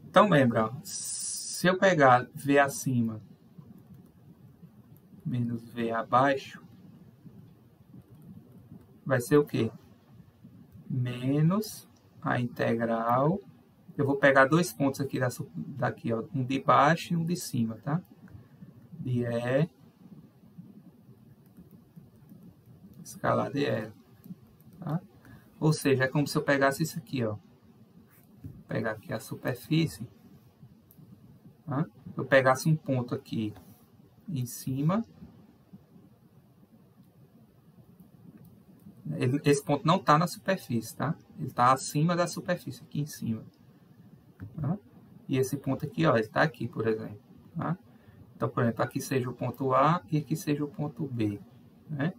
Então lembra, ó, se eu pegar V acima menos V abaixo, vai ser o quê? Menos a integral. Eu vou pegar dois pontos aqui daqui, ó, um de baixo e um de cima, tá? De E escalar de E. Tá? Ou seja, é como se eu pegasse isso aqui, ó. Vou pegar aqui a superfície. Tá? Eu pegasse um ponto aqui em cima. Esse ponto não está na superfície, tá? Ele está acima da superfície, aqui em cima. E esse ponto aqui, ó, está aqui, por exemplo. Tá? Então, por exemplo, aqui seja o ponto A e aqui seja o ponto B. Né?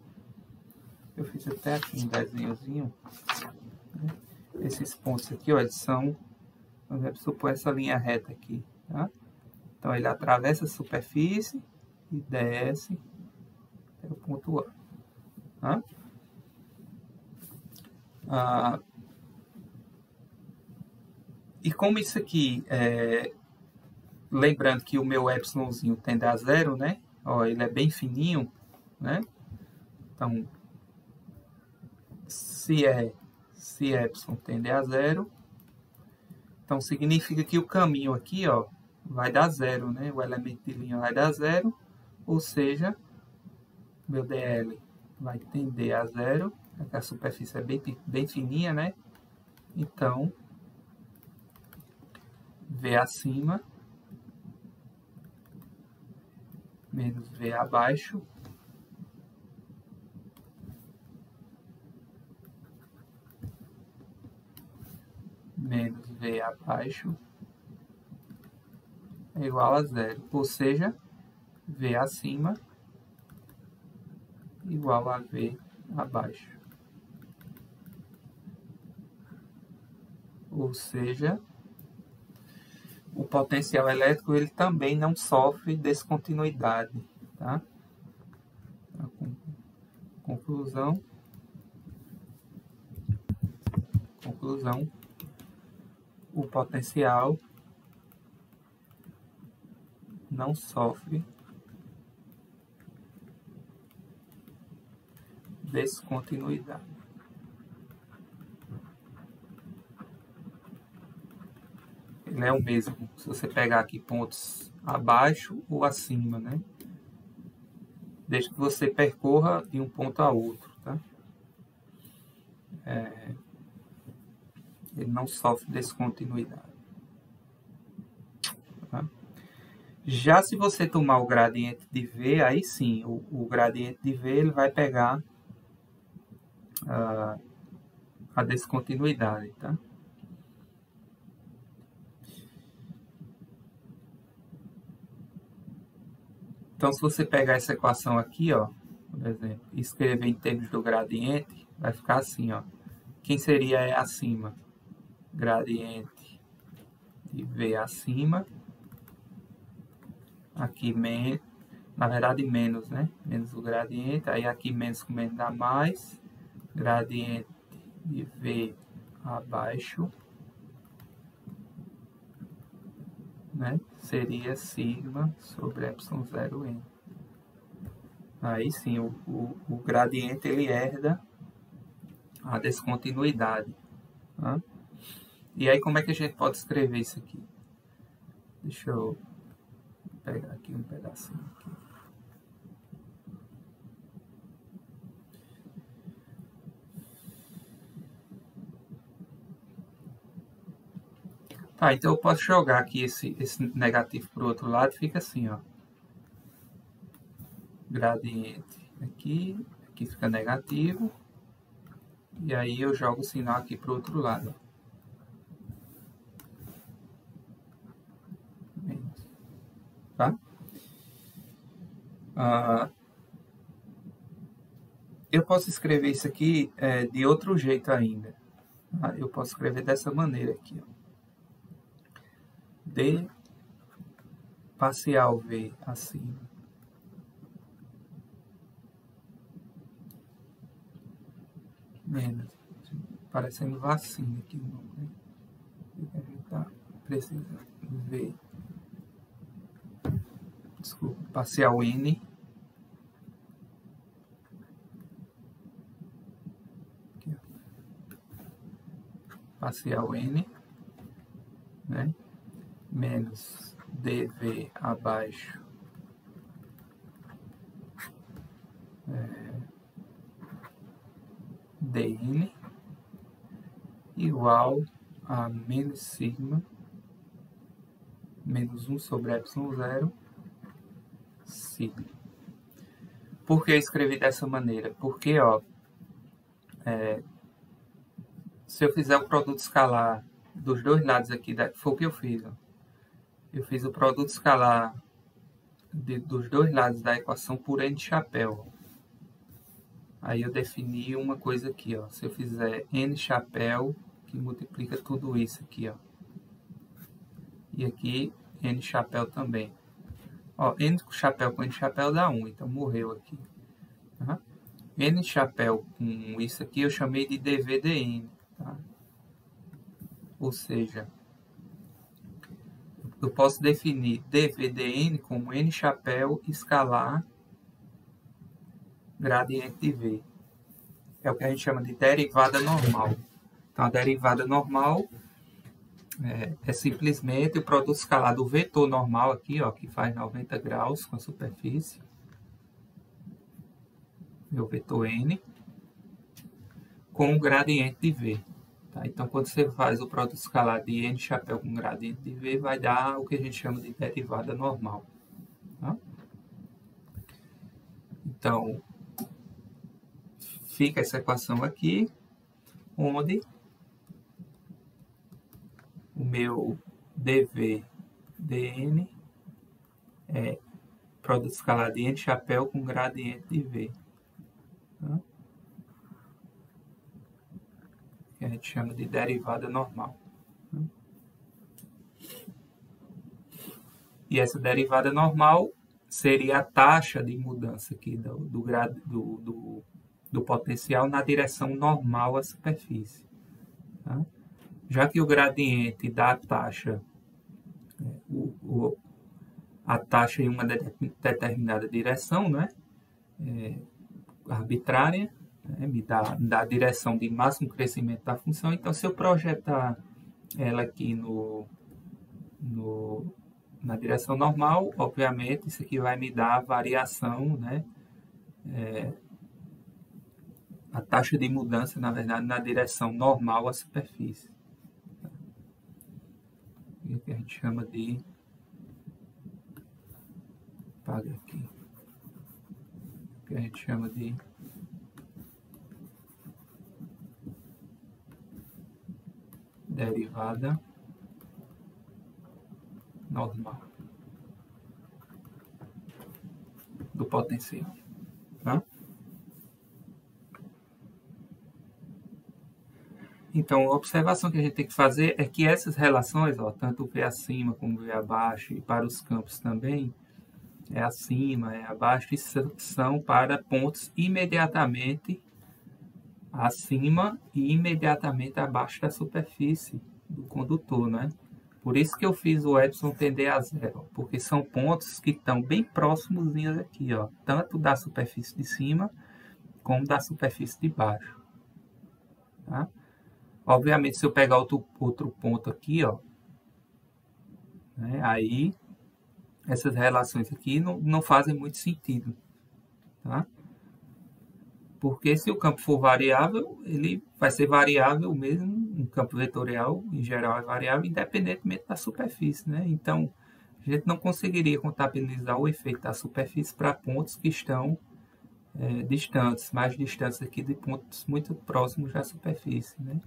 Eu fiz até aqui um desenhozinho. Né? Esses pontos aqui, ó, eles são, vamos supor, essa linha reta aqui. Tá? Então, ele atravessa a superfície e desce até o ponto A. Tá? E como isso aqui, lembrando que o meu epsilonzinho tende a zero, né? Ó, ele é bem fininho, né? Então, se epsilon tende a zero, então significa que o caminho aqui, ó, vai dar zero, né? O elemento de linha vai dar zero, ou seja, meu DL vai tender a zero, a superfície é bem fininha, né? Então, V acima menos V abaixo menos V abaixo é igual a zero. Ou seja, V acima igual a V abaixo. Ou seja, o potencial elétrico ele também não sofre descontinuidade. Tá? Conclusão, o potencial não sofre descontinuidade. Ele é o mesmo, se você pegar aqui pontos abaixo ou acima, né? Desde que você percorra de um ponto a outro, tá? Ele não sofre descontinuidade. Tá? Já se você tomar o gradiente de V, aí sim, o gradiente de V ele vai pegar a descontinuidade, tá? Então, se você pegar essa equação aqui, ó, por exemplo, e escrever em termos do gradiente, vai ficar assim, ó. Quem seria acima? Gradiente de V acima. Aqui, na verdade, menos, né? Menos o gradiente. Aí, aqui, menos com menos dá mais. Gradiente de V abaixo, né? Seria sigma sobre ε0n. Aí sim, o gradiente ele herda a descontinuidade. Tá? E aí como é que a gente pode escrever isso aqui? Deixa eu pegar aqui um pedacinho. Aqui. Tá, então eu posso jogar aqui esse negativo para o outro lado, fica assim, ó. Gradiente aqui fica negativo. E aí eu jogo o sinal aqui para o outro lado. Tá? Eu posso escrever isso aqui de outro jeito ainda. Tá? Eu posso escrever dessa maneira aqui, ó. D parcial V acima menos, parecendo vacina aqui o nome, né? A gente tá precisando ver, desculpa, parcial N aqui, parcial N, né? Menos dV abaixo dN igual a menos sigma menos 1 sobre ε0 sigma. Por que eu escrevi dessa maneira? Porque, ó, se eu fizer o produto escalar dos dois lados aqui, foi o que eu fiz, ó. eu fiz o produto escalar dos dois lados da equação por n chapéu. Aí eu defini uma coisa aqui, ó. Se eu fizer n chapéu, que multiplica tudo isso aqui, ó. E aqui n chapéu também. Ó, n chapéu com n chapéu dá 1, então morreu aqui. Tá? N chapéu com isso aqui eu chamei de dv dn. Tá? Ou seja, eu posso definir dv dn como n chapéu escalar gradiente de v. É o que a gente chama de derivada normal. Então, a derivada normal é simplesmente o produto escalar do vetor normal aqui, ó, que faz 90 graus com a superfície. Meu vetor n, com o gradiente de v. Tá? Então, quando você faz o produto escalar de n chapéu com gradiente de v, vai dar o que a gente chama de derivada normal. Tá? Então, fica essa equação aqui, onde o meu dv dn é produto escalar de n chapéu com gradiente de v. Tá? Que a gente chama de derivada normal. Tá? E essa derivada normal seria a taxa de mudança aqui do potencial na direção normal à superfície. Tá? Já que o gradiente da taxa, a taxa em uma determinada direção, né, arbitrária, né, me dá a direção de máximo crescimento da função. Então, se eu projetar ela aqui na direção normal, obviamente, isso aqui vai me dar a variação, né, a taxa de mudança, na verdade, na direção normal à superfície. O que a gente chama de... Paga aqui. O que a gente chama de... derivada normal do potencial. Tá? Então, a observação que a gente tem que fazer é que essas relações, ó, tanto V acima como V abaixo, e para os campos também, é acima, é abaixo, são para pontos imediatamente acima e imediatamente abaixo da superfície do condutor, né? Por isso que eu fiz o epsilon tender a zero, porque são pontos que estão bem próximos aqui, ó, tanto da superfície de cima como da superfície de baixo. Tá? Obviamente, se eu pegar outro ponto aqui, ó, né, aí essas relações aqui não fazem muito sentido. Tá? Porque se o campo for variável, ele vai ser variável mesmo, um campo vetorial em geral é variável, independentemente da superfície. Né? Então, a gente não conseguiria contabilizar o efeito da superfície para pontos que estão distantes, mais distantes aqui de pontos muito próximos da superfície. Né?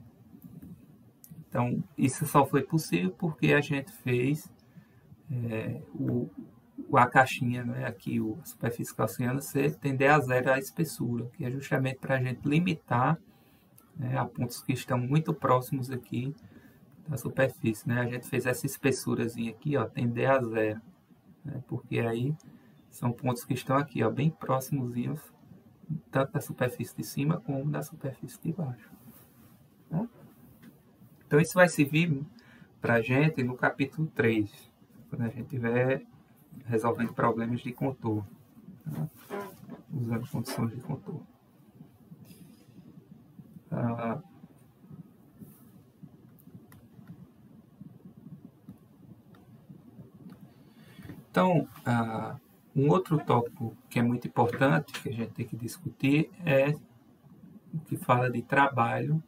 Então, isso só foi possível porque a gente fez a caixinha, né, aqui, a superfície gaussiana, tender a zero a espessura, que é justamente para a gente limitar, né, a pontos que estão muito próximos aqui da superfície. Né? A gente fez essa espessurazinha aqui, ó, tender a zero, né, porque aí são pontos que estão aqui, ó, bem próximozinhos, tanto da superfície de cima como da superfície de baixo. Tá? Então, isso vai servir para a gente no capítulo 3, quando a gente estiver resolvendo problemas de contorno, tá? Usando condições de contorno. Então, um outro tópico que é muito importante, que a gente tem que discutir, é o que fala de trabalho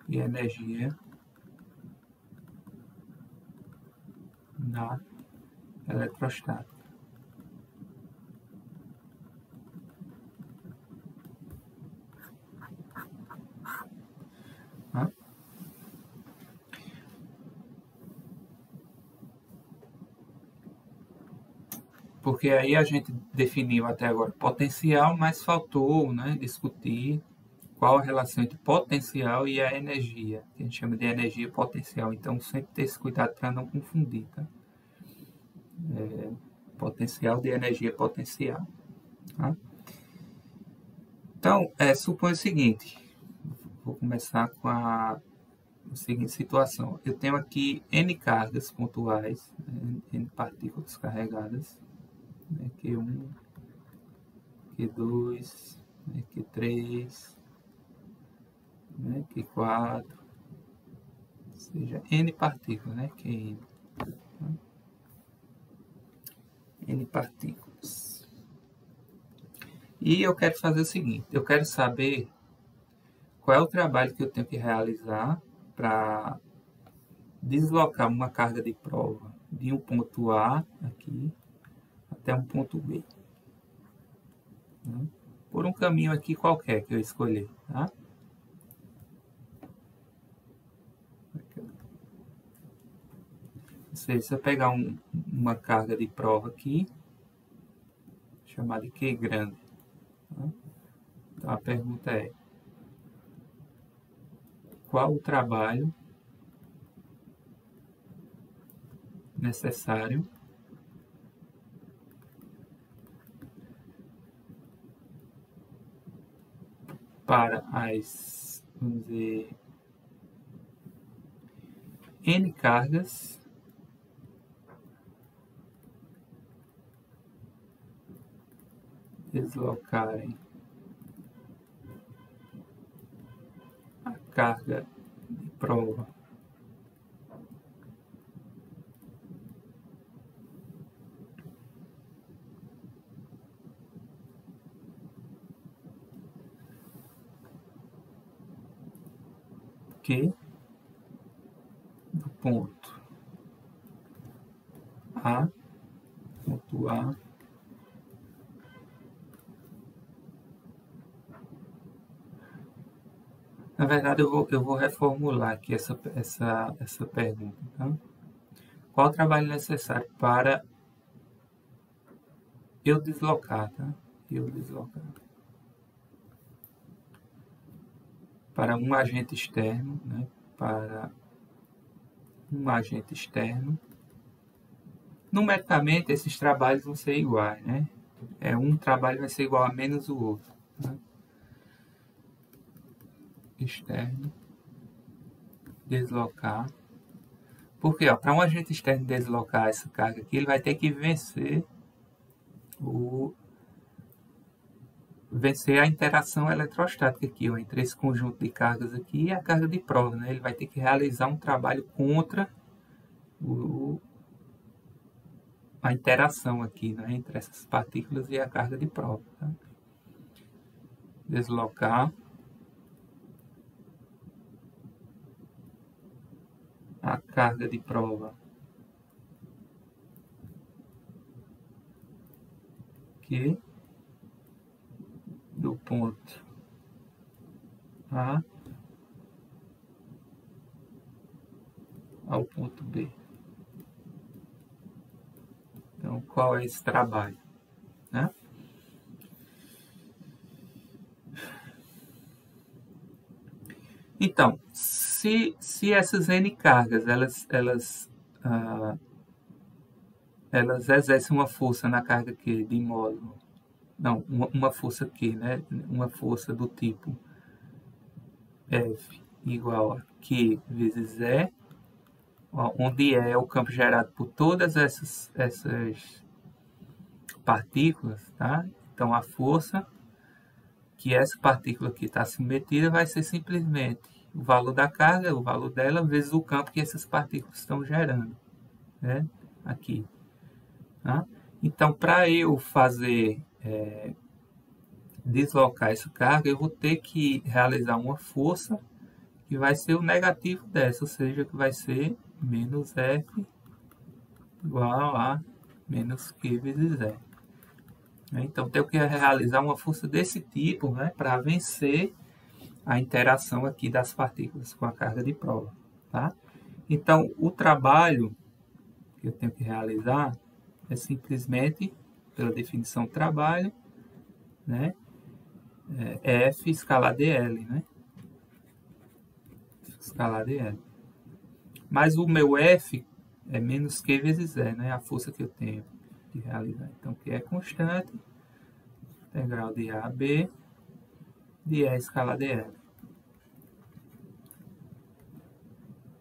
e energia na eletrostática. Porque aí a gente definiu até agora potencial, mas faltou, né, discutir qual a relação entre potencial e a energia, que a gente chama de energia potencial. Então, sempre ter esse cuidado para não confundir, tá? Potencial de energia potencial. Tá? Então, suponha o seguinte, vou começar com a seguinte situação. Eu tenho aqui N cargas pontuais, N partículas carregadas, né, Q1, Q2, né, Q3, né, Q4, ou seja, N partículas, né, QN. Tá? N partículas. E eu quero fazer o seguinte, eu quero saber qual é o trabalho que eu tenho que realizar para deslocar uma carga de prova de um ponto A aqui até um ponto B. Né? Por um caminho aqui qualquer que eu escolher. Tá? Ou seja, se eu pegar uma carga de prova aqui, chamada de Q grande. Tá? Então a pergunta é, qual o trabalho necessário para as, vamos dizer, N cargas deslocarem a carga de prova Q do ponto A, ponto A, na verdade eu vou reformular aqui essa pergunta. Tá? Qual o trabalho necessário para eu deslocar, tá? Eu deslocar para um agente externo, né? Para um agente externo. Numericamente, esses trabalhos vão ser iguais, né? Um trabalho vai ser igual a menos o outro. Né? Externo, deslocar. Porque, para um agente externo deslocar essa carga aqui, ele vai ter que vencer a interação eletrostática aqui, ó, entre esse conjunto de cargas aqui e a carga de prova. Né? Ele vai ter que realizar um trabalho contra a interação aqui, né? Entre essas partículas e a carga de prova. Tá? Deslocar a carga de prova que do ponto A ao ponto B. Então, qual é esse trabalho? Né? Então, se essas N cargas elas exercem uma força na carga Q de módulo, não, uma força Q, né? Uma força do tipo F igual a Q vezes E, onde E é o campo gerado por todas essas partículas, tá? Então a força que essa partícula aqui está submetida vai ser simplesmente o valor da carga, o valor dela, vezes o campo que essas partículas estão gerando, né? Aqui. Tá? Então, para eu fazer deslocar essa carga, eu vou ter que realizar uma força que vai ser o negativo dessa, ou seja, que vai ser menos F igual a menos Q vezes E. Então, tenho que realizar uma força desse tipo, né, para vencer a interação aqui das partículas com a carga de prova. Tá? Então, o trabalho que eu tenho que realizar é simplesmente pela definição do trabalho, né? F escalar dl, né? Escalar dl. Mas o meu F é menos Q vezes E, né? A força que eu tenho de realizar. Então, Q é constante, integral de A a B, de E escalar dl.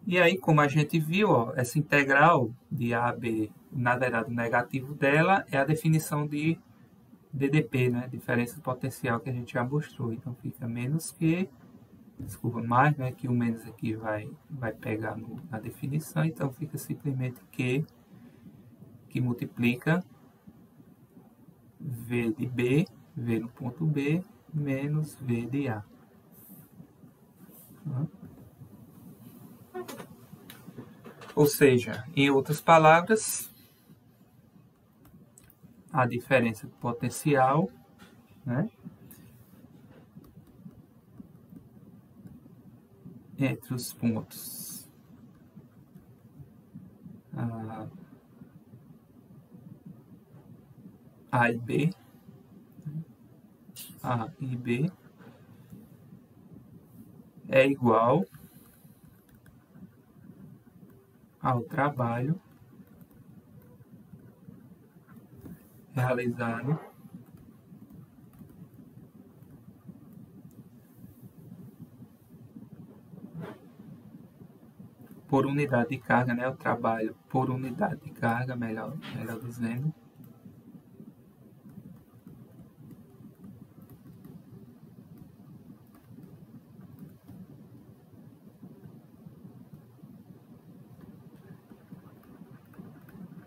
E aí, como a gente viu, ó, essa integral de A a B, na verdade, o negativo dela é a definição de DDP, né? Diferença potencial que a gente já mostrou. Então, fica menos Q, desculpa, mais, né? Que o menos aqui vai pegar na definição. Então, fica simplesmente Q, que multiplica V de B, V no ponto B, menos V de A. Ou seja, em outras palavras, a diferença de potencial, né, entre os pontos A e B, A e B, é igual ao trabalho realizado por unidade de carga, né? O trabalho por unidade de carga, melhor dizendo,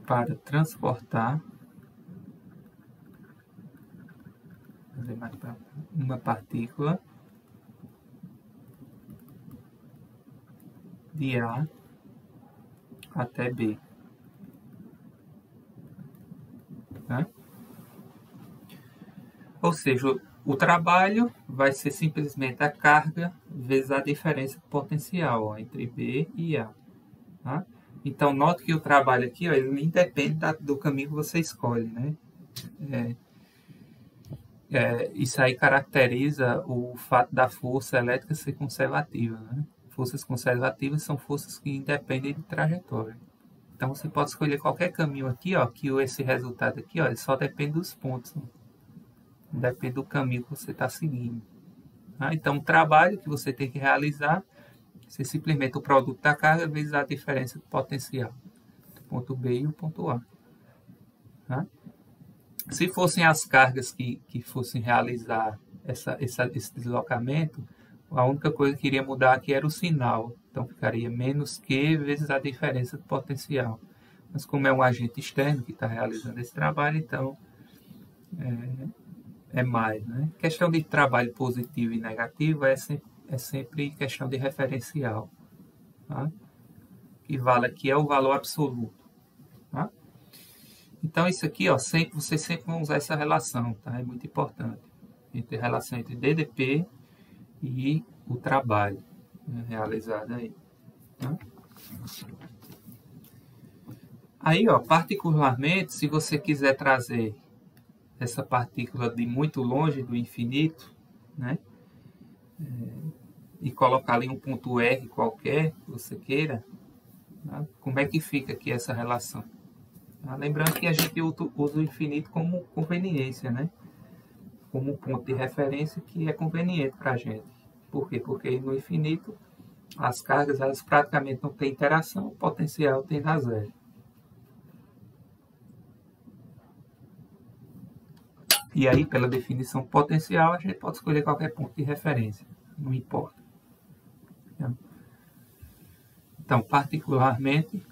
para transportar uma partícula de A até B. Tá? Ou seja, o trabalho vai ser simplesmente a carga vezes a diferença de potencial, ó, entre B e A. Tá? Então, note que o trabalho aqui, ó, ele independe do caminho que você escolhe, né? Isso aí caracteriza o fato da força elétrica ser conservativa, né? Forças conservativas são forças que independem de trajetória. Então, você pode escolher qualquer caminho aqui, ó, que esse resultado aqui, ó, ele só depende dos pontos, né? Depende do caminho que você está seguindo. Tá? Então, o trabalho que você tem que realizar é simplesmente o produto da carga vezes a diferença de potencial do ponto B e o ponto A. Tá? Se fossem as cargas que fossem realizar esse deslocamento, a única coisa que iria mudar aqui era o sinal. Então, ficaria menos Q vezes a diferença de potencial. Mas como é um agente externo que está realizando esse trabalho, então é mais. Né? Questão de trabalho positivo e negativo é sempre questão de referencial. Tá? O que vale aqui é o valor absoluto. Tá? Então, isso aqui, ó, vocês sempre vão usar essa relação, tá? É muito importante. A relação entre DDP e o trabalho, né, realizado aí. Tá? Aí, ó, particularmente, se você quiser trazer essa partícula de muito longe do infinito, né? E colocar ali um ponto R qualquer que você queira, tá? Como é que fica aqui essa relação? Tá? Lembrando que a gente usa o infinito como conveniência, né? Como um ponto de referência que é conveniente para a gente. Por quê? Porque no infinito as cargas elas praticamente não têm interação, o potencial tem a zero. E aí, pela definição potencial, a gente pode escolher qualquer ponto de referência, não importa. Então, particularmente,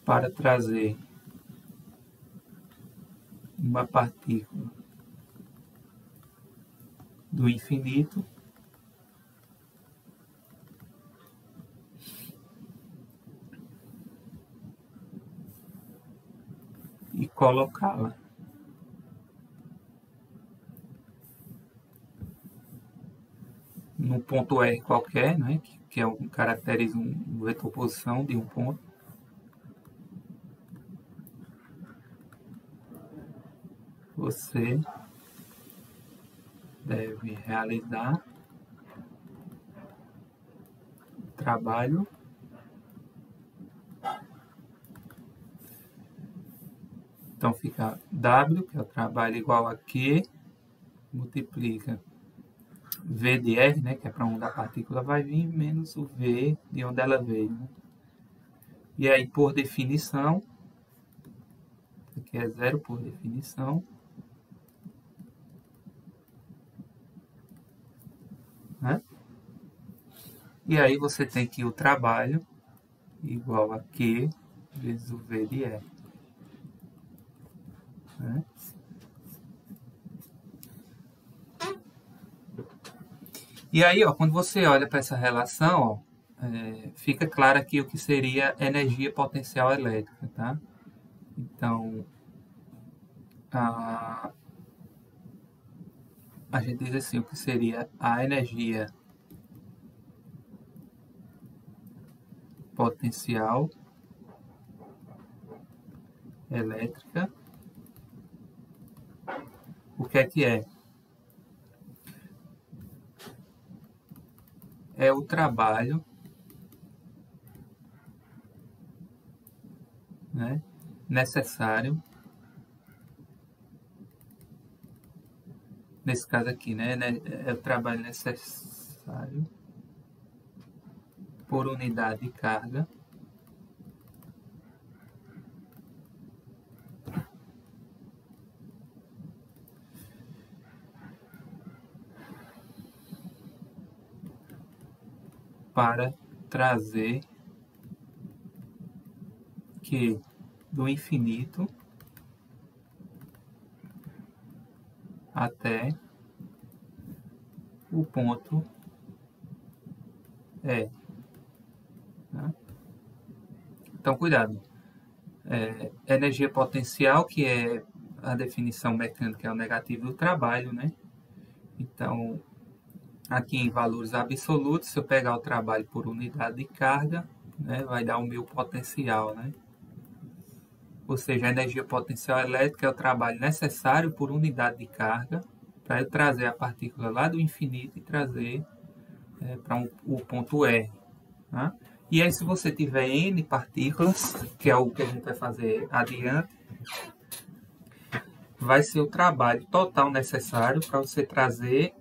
para trazer uma partícula do infinito e colocá-la no ponto R qualquer, né, que é caracteriza um vetor posição de um ponto. Você deve realizar trabalho então fica W, que é o trabalho, igual a Q, multiplica V de R, né, que é para onde a partícula vai vir, menos o V de onde ela veio. Né? E aí, por definição, aqui é zero por definição, né? E aí você tem que o trabalho igual a Q vezes o V de R. Né? E aí, ó, quando você olha para essa relação, ó, fica claro aqui o que seria energia potencial elétrica, tá? Então, a gente diz assim, o que seria a energia potencial elétrica. O que é que é? É o trabalho, né, necessário, nesse caso aqui, né, é o trabalho necessário por unidade de carga para trazer Q do infinito até o ponto E. Tá? Então, cuidado. Energia potencial, que é a definição mecânica, é o negativo do trabalho, né? Então, aqui em valores absolutos, se eu pegar o trabalho por unidade de carga, né, vai dar o meu potencial, né? Ou seja, a energia potencial elétrica é o trabalho necessário por unidade de carga para eu trazer a partícula lá do infinito e trazer para o ponto R. Tá? E aí, se você tiver N partículas, que é o que a gente vai fazer adiante, vai ser o trabalho total necessário para você trazer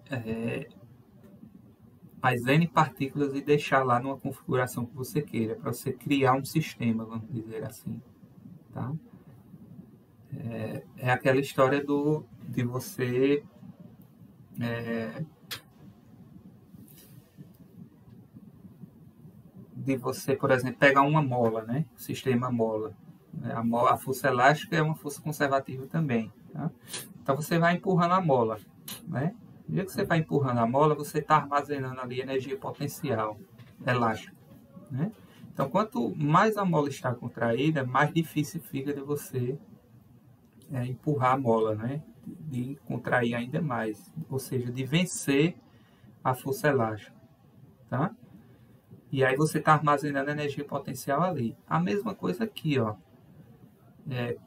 as N partículas e deixar lá numa configuração que você queira, para você criar um sistema, vamos dizer assim. Tá? É aquela história de você por exemplo, pegar uma mola, né? O sistema mola. A força elástica é uma força conservativa também. Tá? Então você vai empurrando a mola, né? No dia que você vai empurrando a mola, você está armazenando ali energia potencial elástica, né? Então, quanto mais a mola está contraída, mais difícil fica de você empurrar a mola, né? De contrair ainda mais, ou seja, de vencer a força elástica, tá? E aí você está armazenando energia potencial ali. A mesma coisa aqui, ó.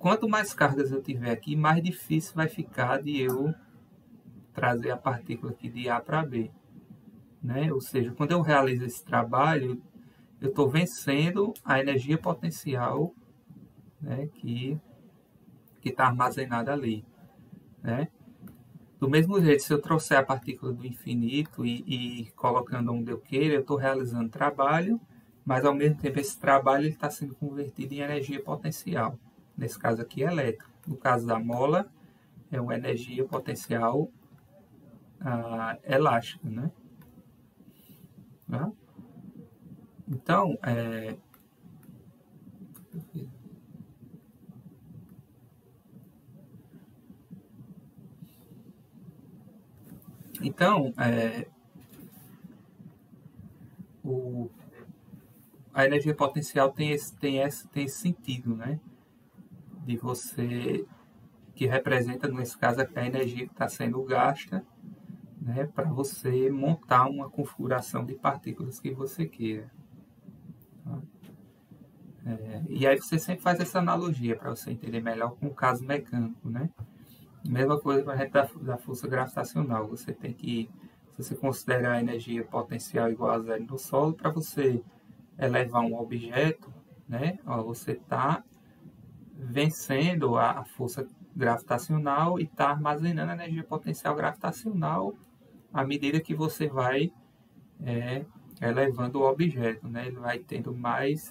Quanto mais cargas eu tiver aqui, mais difícil vai ficar de eu trazer a partícula aqui de A para B, né? Ou seja, quando eu realizo esse trabalho, eu estou vencendo a energia potencial, né, que está armazenada ali, né? Do mesmo jeito, se eu trouxer a partícula do infinito e colocando onde eu queira, eu estou realizando trabalho, mas ao mesmo tempo esse trabalho está sendo convertido em energia potencial. Nesse caso aqui, elétrica. No caso da mola, é uma energia potencial elástica, né? Tá? Então, a energia potencial tem esse sentido, né? De você, que representa, nesse caso, a energia que está sendo gasta, né, para você montar uma configuração de partículas que você queira. Tá? E aí você sempre faz essa analogia para você entender melhor com o caso mecânico, né? Mesma coisa para a gente da força gravitacional. Você tem que, se você considerar a energia potencial igual a zero no solo, para você elevar um objeto, né, você está vencendo a força gravitacional e está armazenando a energia potencial gravitacional à medida que você vai elevando o objeto, né? Ele vai tendo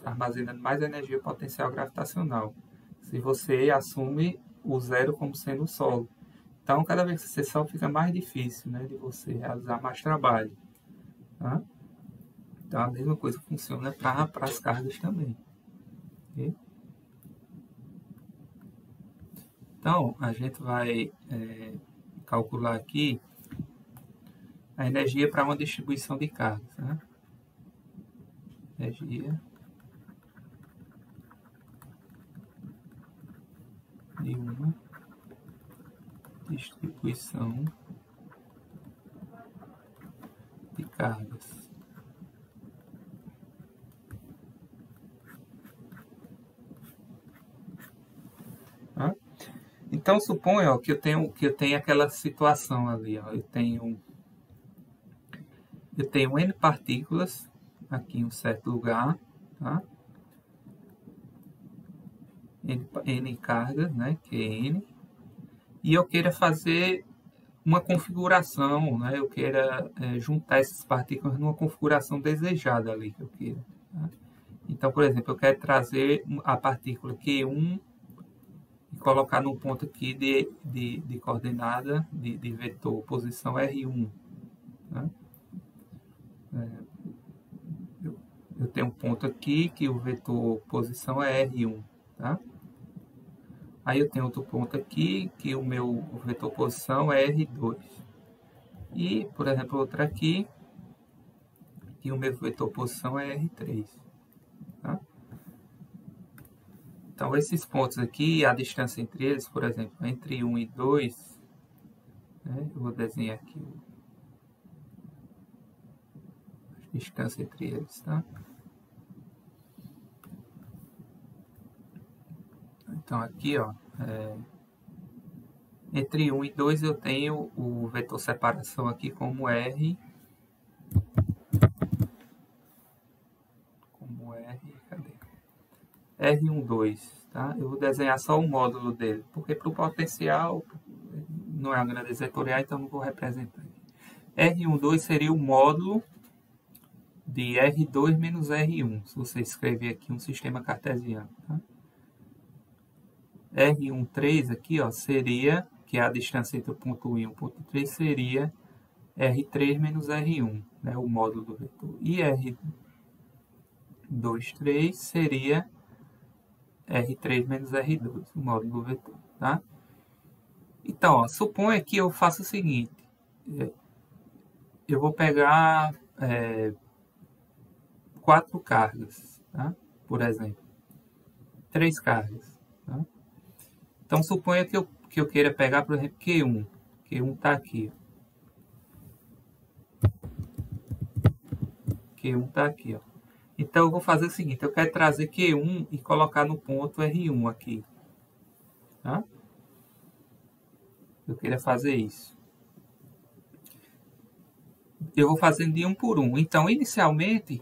armazenando mais energia potencial gravitacional. Se você assume o zero como sendo o solo. Então, cada vez que você sobe, fica mais difícil, né, de você realizar mais trabalho. Tá? Então, a mesma coisa funciona para as cargas também. Okay? Então, a gente vai calcular aqui a energia para uma distribuição de cargas. Né? Energia de uma distribuição de cargas. Tá? Então, suponha que eu tenho aquela situação ali. Ó, eu tenho N partículas aqui em um certo lugar, tá? N cargas, né? Que é N. E eu queira fazer uma configuração, né? Eu queira juntar essas partículas numa configuração desejada ali que eu queira. Tá? Então, por exemplo, eu quero trazer a partícula Q1 e colocar num ponto aqui de coordenada de vetor, posição R1. Tá? Eu tenho um ponto aqui que o vetor posição é R1. Tá? Aí eu tenho outro ponto aqui que o meu vetor posição é R2. E, por exemplo, outro aqui que o meu vetor posição é R3. Tá? Então, esses pontos aqui, a distância entre eles, por exemplo, entre 1 e 2, né, eu vou desenhar aqui a distância entre eles. Tá? Então, aqui, ó, entre 1 e 2 eu tenho o vetor separação aqui como R. Cadê? R12, tá? Eu vou desenhar só o módulo dele, porque para o potencial não é uma grande vetorial, então não vou representar. R12 seria o módulo de R2 menos R1, se você escrever aqui um sistema cartesiano. Tá? R13 aqui, ó, seria, que é a distância entre o ponto 1 e o ponto 3, seria R3 menos R1, né, o módulo do vetor. E R23 seria R3 menos R2, o módulo do vetor. Tá? Então, ó, suponha que eu faça o seguinte. Eu vou pegar 4 cargas, tá? Por exemplo. 3 cargas. Tá? Então, suponha que eu queira pegar, por exemplo, Q1. Q1 está aqui. Q1 está aqui. Ó. Então, eu vou fazer o seguinte. Eu quero trazer Q1 e colocar no ponto R1 aqui. Tá? Eu queria fazer isso. Eu vou fazendo de um por um. Então, inicialmente,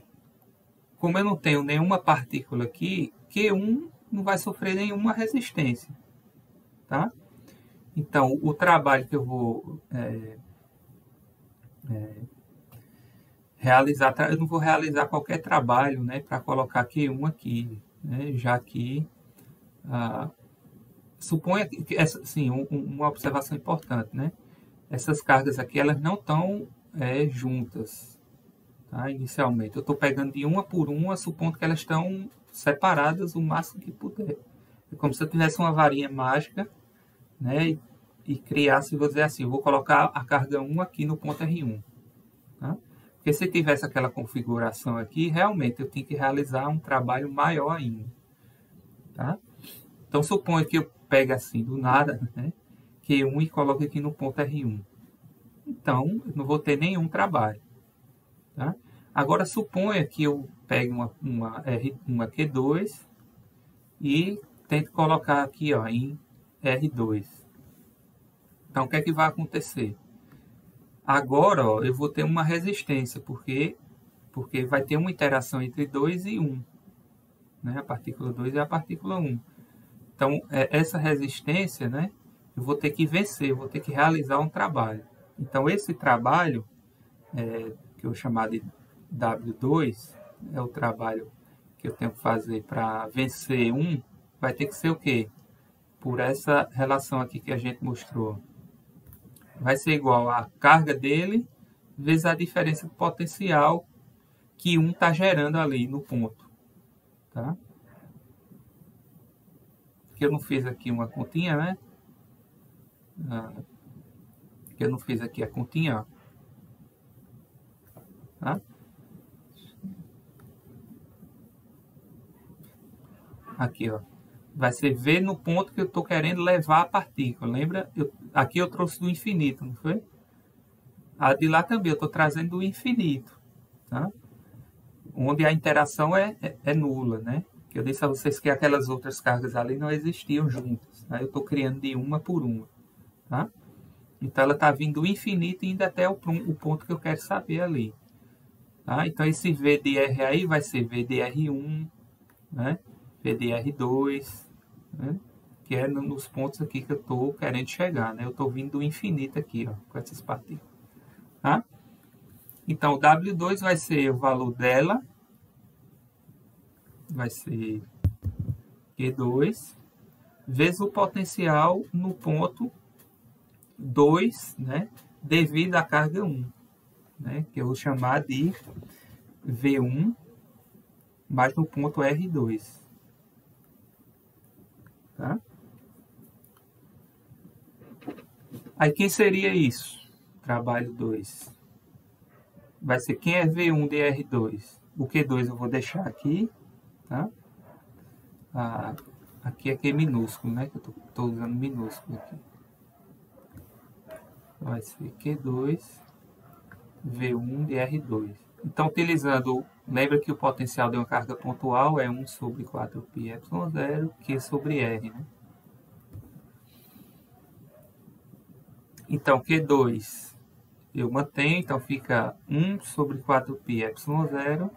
como eu não tenho nenhuma partícula aqui, Q1 não vai sofrer nenhuma resistência. Tá? Então, o trabalho que eu vou realizar, eu não vou realizar qualquer trabalho, né, para colocar Q1 aqui, né, já que suponha que sim, uma observação importante, né? Essas cargas aqui elas não estão juntas, tá? Inicialmente, eu estou pegando de uma por uma, supondo que elas estão separadas o máximo que puder. É como se eu tivesse uma varinha mágica, né? E criasse, vou dizer assim, eu vou colocar a carga 1 aqui no ponto R1. Tá? Porque se tivesse aquela configuração aqui, realmente eu tinha que realizar um trabalho maior ainda. Tá? Então, suponha que eu pegue assim do nada, né? Q1 e coloque aqui no ponto R1. então eu não vou ter nenhum trabalho. Tá? Agora, suponha que eu pegue uma Q2 e tento colocar aqui ó, em R2. Então, o que é que vai acontecer? Agora ó, eu vou ter uma resistência, porque vai ter uma interação entre 2 e 1. Né? A partícula 2 e a partícula 1. Então, essa resistência, né, eu vou ter que vencer, eu vou ter que realizar um trabalho. Então, esse trabalho, que eu vou chamar de W2, é o trabalho que eu tenho que fazer para vencer 1, vai ter que ser o quê? Por essa relação aqui que a gente mostrou. Vai ser igual a carga dele vezes a diferença de potencial que 1 está gerando ali no ponto. Tá? Que eu não fiz aqui uma continha, né? Que eu não fiz aqui a continha, ó. Tá? Aqui, ó. Vai ser V no ponto que eu estou querendo levar a partícula. Lembra? Aqui eu trouxe do infinito, não foi? A de lá também eu estou trazendo do infinito. Tá? Onde a interação é nula, né? Que eu disse a vocês que aquelas outras cargas ali não existiam juntas. Tá? Eu estou criando de uma por uma. Tá? Então ela está vindo do infinito e indo até o ponto que eu quero saber ali. Tá? Então esse V de R aí vai ser V de R1, né? V de R2, né? Que é nos pontos aqui que eu estou querendo chegar. Né? Eu estou vindo do infinito aqui, ó, com essas partículas. Tá? Então o W2 vai ser o valor dela, vai ser Q2, vezes o potencial no ponto 2, né? Devido à carga 1. Né, que eu vou chamar de V1 mais no ponto R2. Tá? Aí quem seria isso? Trabalho 2. Vai ser quem é V1 de R2? O Q2 eu vou deixar aqui. Tá? Aqui é Q minúsculo, né? Que eu estou usando minúsculo aqui. Vai ser Q2 V1 de R2. Então, utilizando, lembra que o potencial de uma carga pontual é 1 sobre 4πε0, Q sobre R. Né? Então, Q2 eu mantenho, então fica 1 sobre 4πε0.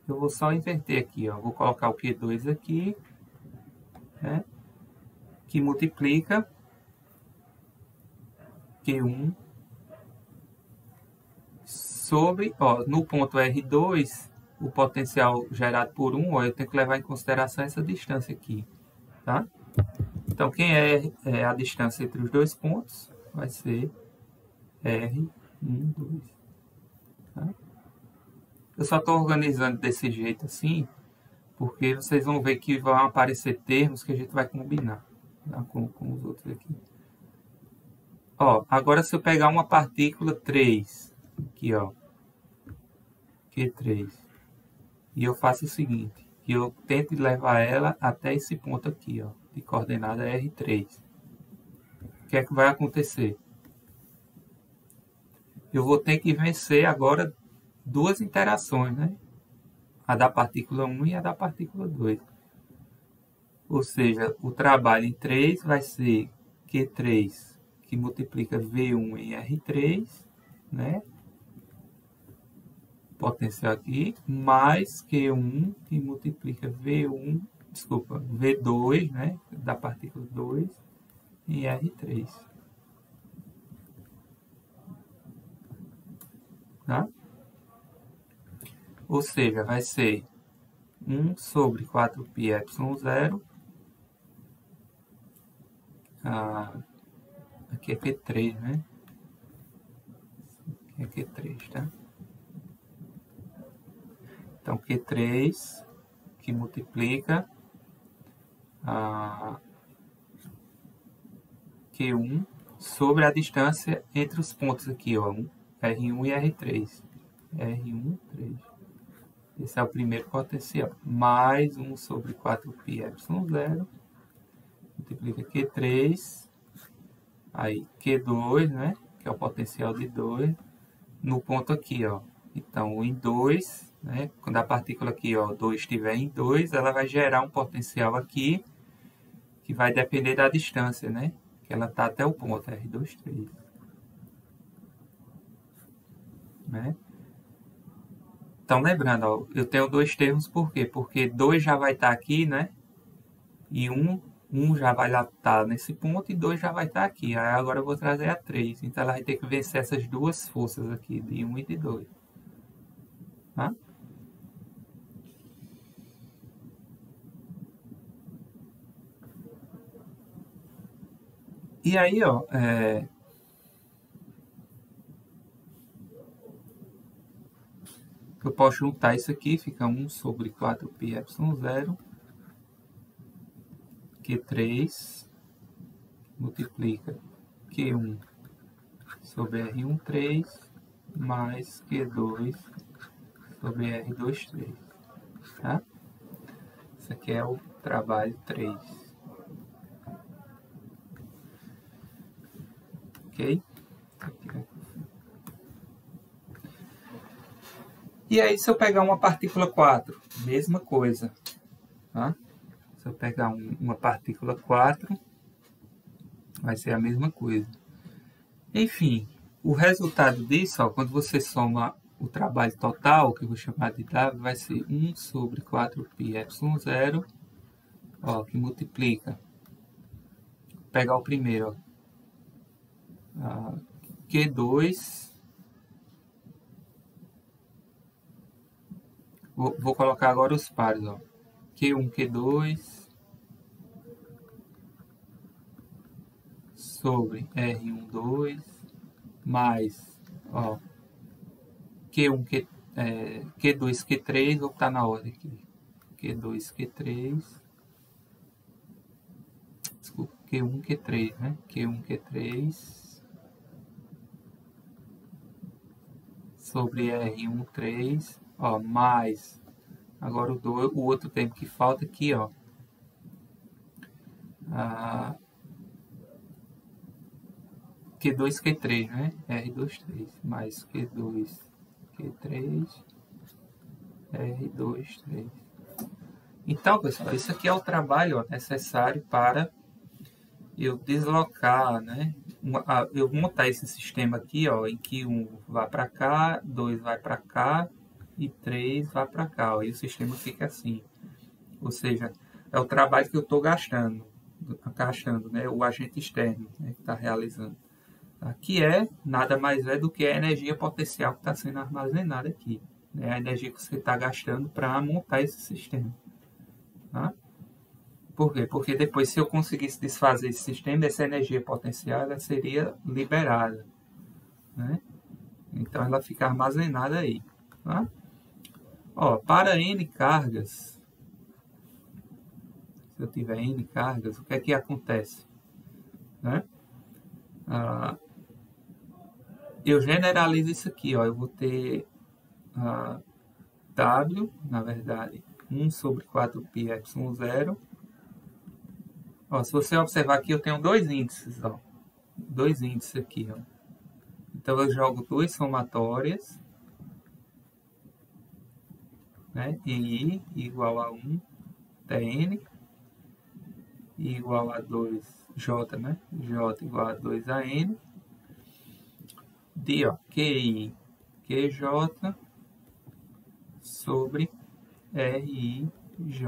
Eu vou só inverter aqui, ó. Vou colocar o Q2 aqui, né? Que multiplica Q1 sobre, ó, no ponto R2, o potencial gerado por 1, ó, eu tenho que levar em consideração essa distância aqui, tá? Então, quem é a distância entre os dois pontos? Vai ser R1, 2. Tá? Eu só estou organizando desse jeito assim, porque vocês vão ver que vão aparecer termos que a gente vai combinar, tá? com os outros aqui. Ó, agora se eu pegar uma partícula 3, aqui ó, Q3, e eu faço o seguinte, que eu tento levar ela até esse ponto aqui, ó, de coordenada R3. O que é que vai acontecer? Eu vou ter que vencer agora duas interações, né? A da partícula 1 e a da partícula 2. Ou seja, o trabalho em 3 vai ser Q3, que multiplica V1 em R3, né? Potencial aqui, mais Q1, que multiplica V2, né? Da partícula 2 em R3. Tá? Ou seja, vai ser 1 sobre 4πε0. Aqui é Q3, né? Aqui é Q3, tá? Então, Q3, que multiplica Q1 sobre a distância entre os pontos aqui, ó, R1 e R3. R1, 3. Esse é o primeiro potencial. Mais 1 sobre 4πε0. Multiplica Q3. Aí Q2, né? que é o potencial de 2, no ponto aqui, ó. Então, em 2, né, quando a partícula aqui, ó, 2 estiver em 2, ela vai gerar um potencial aqui, que vai depender da distância, né? Que ela está até o ponto, R2, 3. Né? Então, lembrando, ó, eu tenho dois termos, por quê? Porque 2 já vai estar aqui, né? E 1 já vai estar nesse ponto e 2 já vai estar aqui. Aí agora eu vou trazer a 3. Então, ela vai ter que vencer essas duas forças aqui, de 1 e de 2. Tá? E aí, ó, eu posso juntar isso aqui, fica 1 sobre 4πε0, Q3 multiplica Q1 sobre R1, 3, mais Q2 sobre R2, 3. Tá? Isso aqui é o trabalho 3. Ok? E aí, se eu pegar uma partícula 4, mesma coisa. Tá? Se eu pegar uma partícula 4, vai ser a mesma coisa. Enfim, o resultado disso, ó, quando você soma o trabalho total, que eu vou chamar de W, vai ser 1 sobre 4πε0, ó, que multiplica. Vou pegar o primeiro, ó, Q2. Vou colocar agora os pares, ó. Q1, Q2 sobre R1, 2 mais, ó, Q1, Q2, Q3, vou botar na ordem aqui. Q2, Q3, desculpa, Q1, Q3, né? Q1, Q3 sobre R1, 3, ó, mais, agora o outro tempo que falta aqui, ó, Q2, Q3, né? R2, 3, mais Q2, Q3, R2, 3. Então, pessoal, isso aqui é o trabalho, ó, necessário para eu deslocar, né? Eu montar esse sistema aqui, ó, em que 1 vai para cá, 2 vai para cá e 3 vai para cá, ó, e o sistema fica assim. Ou seja, é o trabalho que eu estou gastando, né? O agente externo, né, que está realizando. Que é nada mais é do que a energia potencial que está sendo armazenada aqui. Né? A energia que você está gastando para montar esse sistema. Tá? Por quê? Porque depois, se eu conseguisse desfazer esse sistema, essa energia potencial ela seria liberada. Né? Então, ela fica armazenada aí. Tá? Ó, para N cargas, se eu tiver N cargas, o que é que acontece? Né? Eu generalizo isso aqui. Ó, eu vou ter W, na verdade, 1 sobre 4πε0. Ó, se você observar aqui, eu tenho dois índices, ó. Dois índices aqui, ó. Então, eu jogo duas somatórias, né? I igual a 1, Tn, I igual a 2, J, né? J igual a 2 a N, de, ó, QI, QJ sobre RIJ.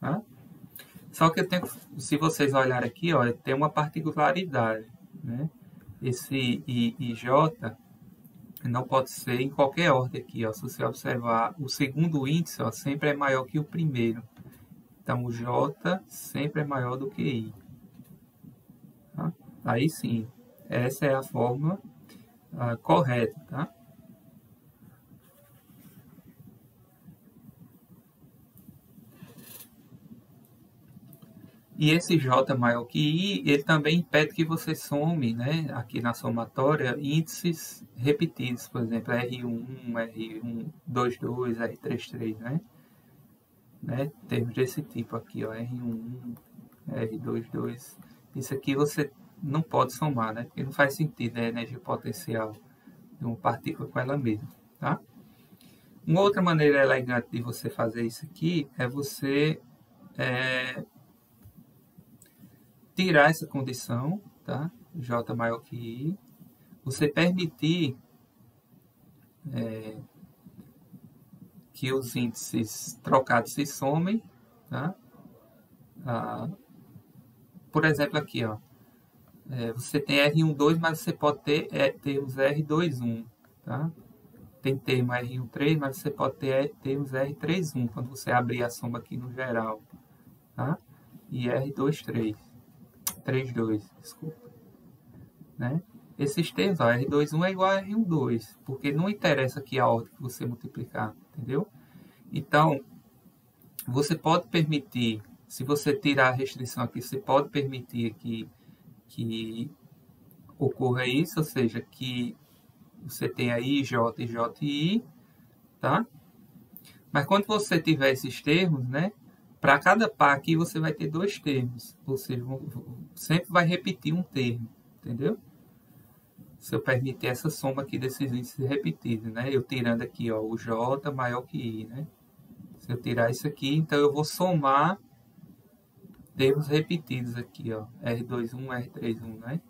Tá? Só que eu tenho, se vocês olharem aqui, ó, tem uma particularidade, né? Esse I e J não pode ser em qualquer ordem aqui, ó. Se você observar, o segundo índice, ó, sempre é maior que o primeiro. Então, o J sempre é maior do que I. Tá? Aí sim, essa é a fórmula correta, tá? E esse J maior que I, ele também impede que você some, né, aqui na somatória, índices repetidos, por exemplo, R1, R122, R33, né? Termos desse tipo aqui, ó, R11, R22. Isso aqui você não pode somar, né? Porque não faz sentido, né? A energia potencial de uma partícula com ela mesma, tá? Uma outra maneira elegante de você fazer isso aqui é você tirar essa condição, tá? J maior que I. Você permitir que os índices trocados se somem, tá? Por exemplo, aqui, ó, você tem R12, mas você pode ter termos R21, tá? Tem termo R13, mas você pode ter termos R31, quando você abrir a soma aqui no geral, tá? E R23, 32, desculpa, né? Esses termos, ó, R21 é igual a R12, porque não interessa aqui a ordem que você multiplicar, entendeu? Então, você pode permitir, se você tirar a restrição aqui, você pode permitir que ocorra isso, ou seja, que você tenha IJ, IJ e I, tá? Mas quando você tiver esses termos, né? Para cada par aqui você vai ter dois termos, ou seja, sempre vai repetir um termo, entendeu? Se eu permitir essa soma aqui desses índices repetidos, né? Eu tirando aqui, ó, o J maior que I, né? Se eu tirar isso aqui, então eu vou somar termos repetidos aqui, ó, R21, R31, né?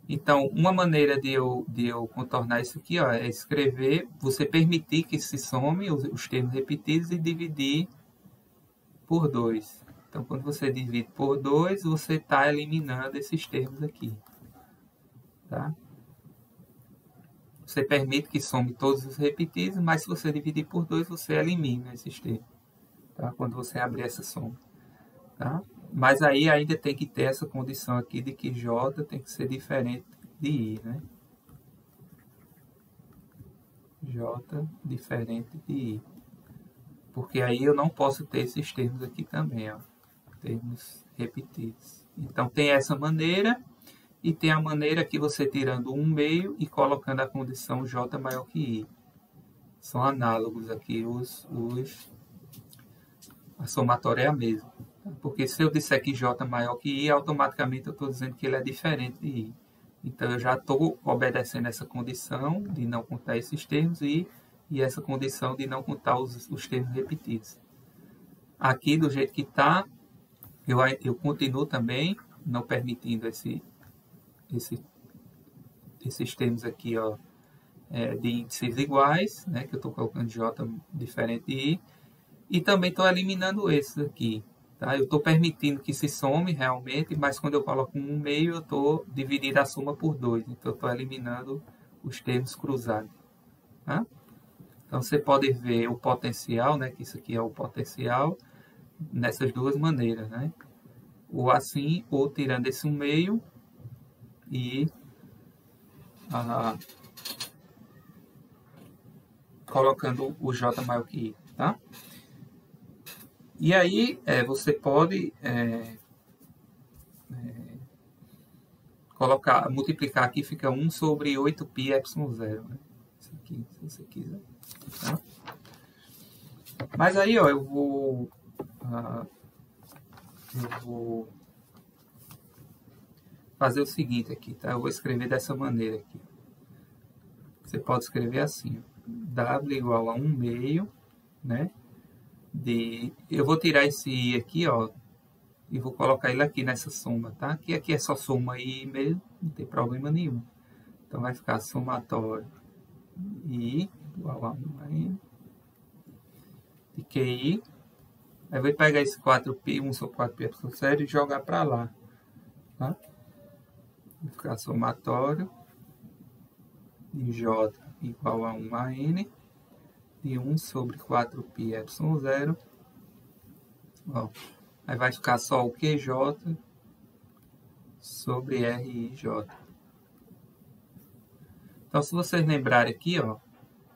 Então, uma maneira de eu contornar isso aqui, ó, é escrever, você permitir que se some os termos repetidos e dividir por 2. Então, quando você divide por 2, você está eliminando esses termos aqui, tá? Você permite que some todos os repetidos, mas se você dividir por 2, você elimina esses termos, tá? Quando você abrir essa soma, tá? Mas aí ainda tem que ter essa condição aqui de que J tem que ser diferente de I, né? J diferente de I. Porque aí eu não posso ter esses termos aqui também, ó. Termos repetidos. Então tem essa maneira e tem a maneira que você tirando um meio e colocando a condição J maior que I. São análogos aqui, a somatória é a mesma. Porque se eu disser que J é maior que I, automaticamente eu estou dizendo que ele é diferente de I. Então, eu já estou obedecendo essa condição de não contar esses termos e essa condição de não contar os termos repetidos. Aqui, do jeito que está, eu continuo também não permitindo esses termos aqui, ó, de índices iguais, né, que eu estou colocando J diferente de I, e também estou eliminando esses aqui. Tá? Eu estou permitindo que se some realmente, mas quando eu coloco um meio, eu estou dividindo a soma por 2. Então, eu estou eliminando os termos cruzados. Tá? Então, você pode ver o potencial, né, que isso aqui é o potencial, nessas duas maneiras. Né? Ou assim, ou tirando esse um meio e colocando o J maior que I. Tá? E aí, você pode multiplicar aqui, fica 1 sobre 8π ε0. Né? Isso aqui, se você quiser. Tá? Mas aí, ó, eu vou fazer o seguinte aqui, tá? Eu vou escrever dessa maneira aqui. Você pode escrever assim, ó, W igual a 1 meio, né? Eu vou tirar esse I aqui, ó, e vou colocar ele aqui nessa soma, tá? Aqui é só soma I mesmo, não tem problema nenhum. Então, vai ficar somatório I igual a 1 de QI. Aí, eu vou pegar esse 4π, 1 sobre 4π ε0 e jogar para lá, tá? Vai ficar somatório de J igual a 1 de 1 sobre 4π ε0. Ó, aí vai ficar só o QJ sobre RIJ. Então, se vocês lembrarem aqui, ó,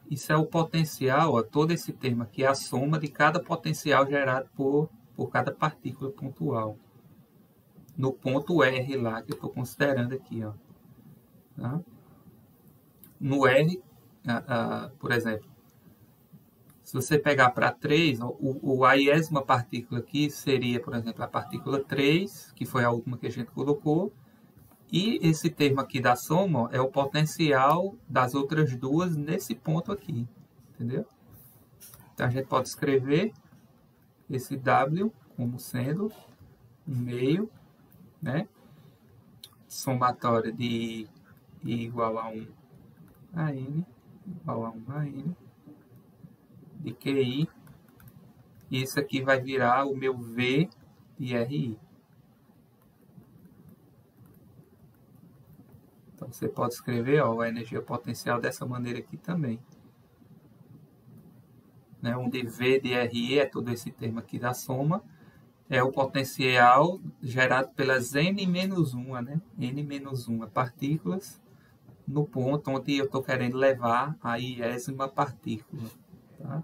isso é o potencial, ó, todo esse termo aqui é a soma de cada potencial gerado por cada partícula pontual. No ponto R lá, que eu estou considerando aqui, ó. Tá? No R, por exemplo, se você pegar para 3, a iésima partícula aqui seria, por exemplo, a partícula 3, que foi a última que a gente colocou, E esse termo aqui da soma é o potencial das outras duas nesse ponto aqui, entendeu? Então a gente pode escrever esse W como sendo um meio, né? Somatória de I igual a 1 a N, igual a 1 a N, de QI. E isso aqui vai virar o meu V de RI. Então você pode escrever ó, a energia potencial dessa maneira aqui também. Né? Onde V de RI é todo esse termo aqui da soma. É o potencial gerado pelas N-1, né? N-1 partículas no ponto onde eu estou querendo levar a iésima partícula. Tá?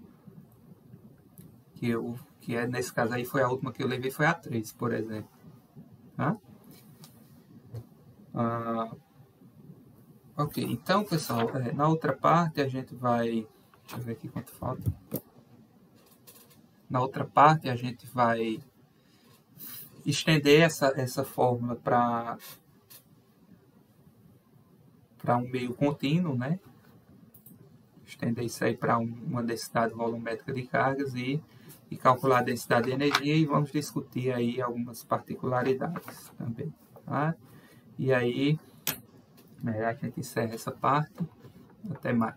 Que é, nesse caso aí, foi a última que eu levei, foi a 3, por exemplo. Tá? Ok, então, pessoal, na outra parte a gente vai... Deixa eu ver aqui quanto falta. Na outra parte a gente vai estender essa fórmula para um meio contínuo, né? Estender isso aí para uma densidade volumétrica de cargas e calcular a densidade de energia, e vamos discutir aí algumas particularidades também, tá? E aí, a gente encerra essa parte. Até mais.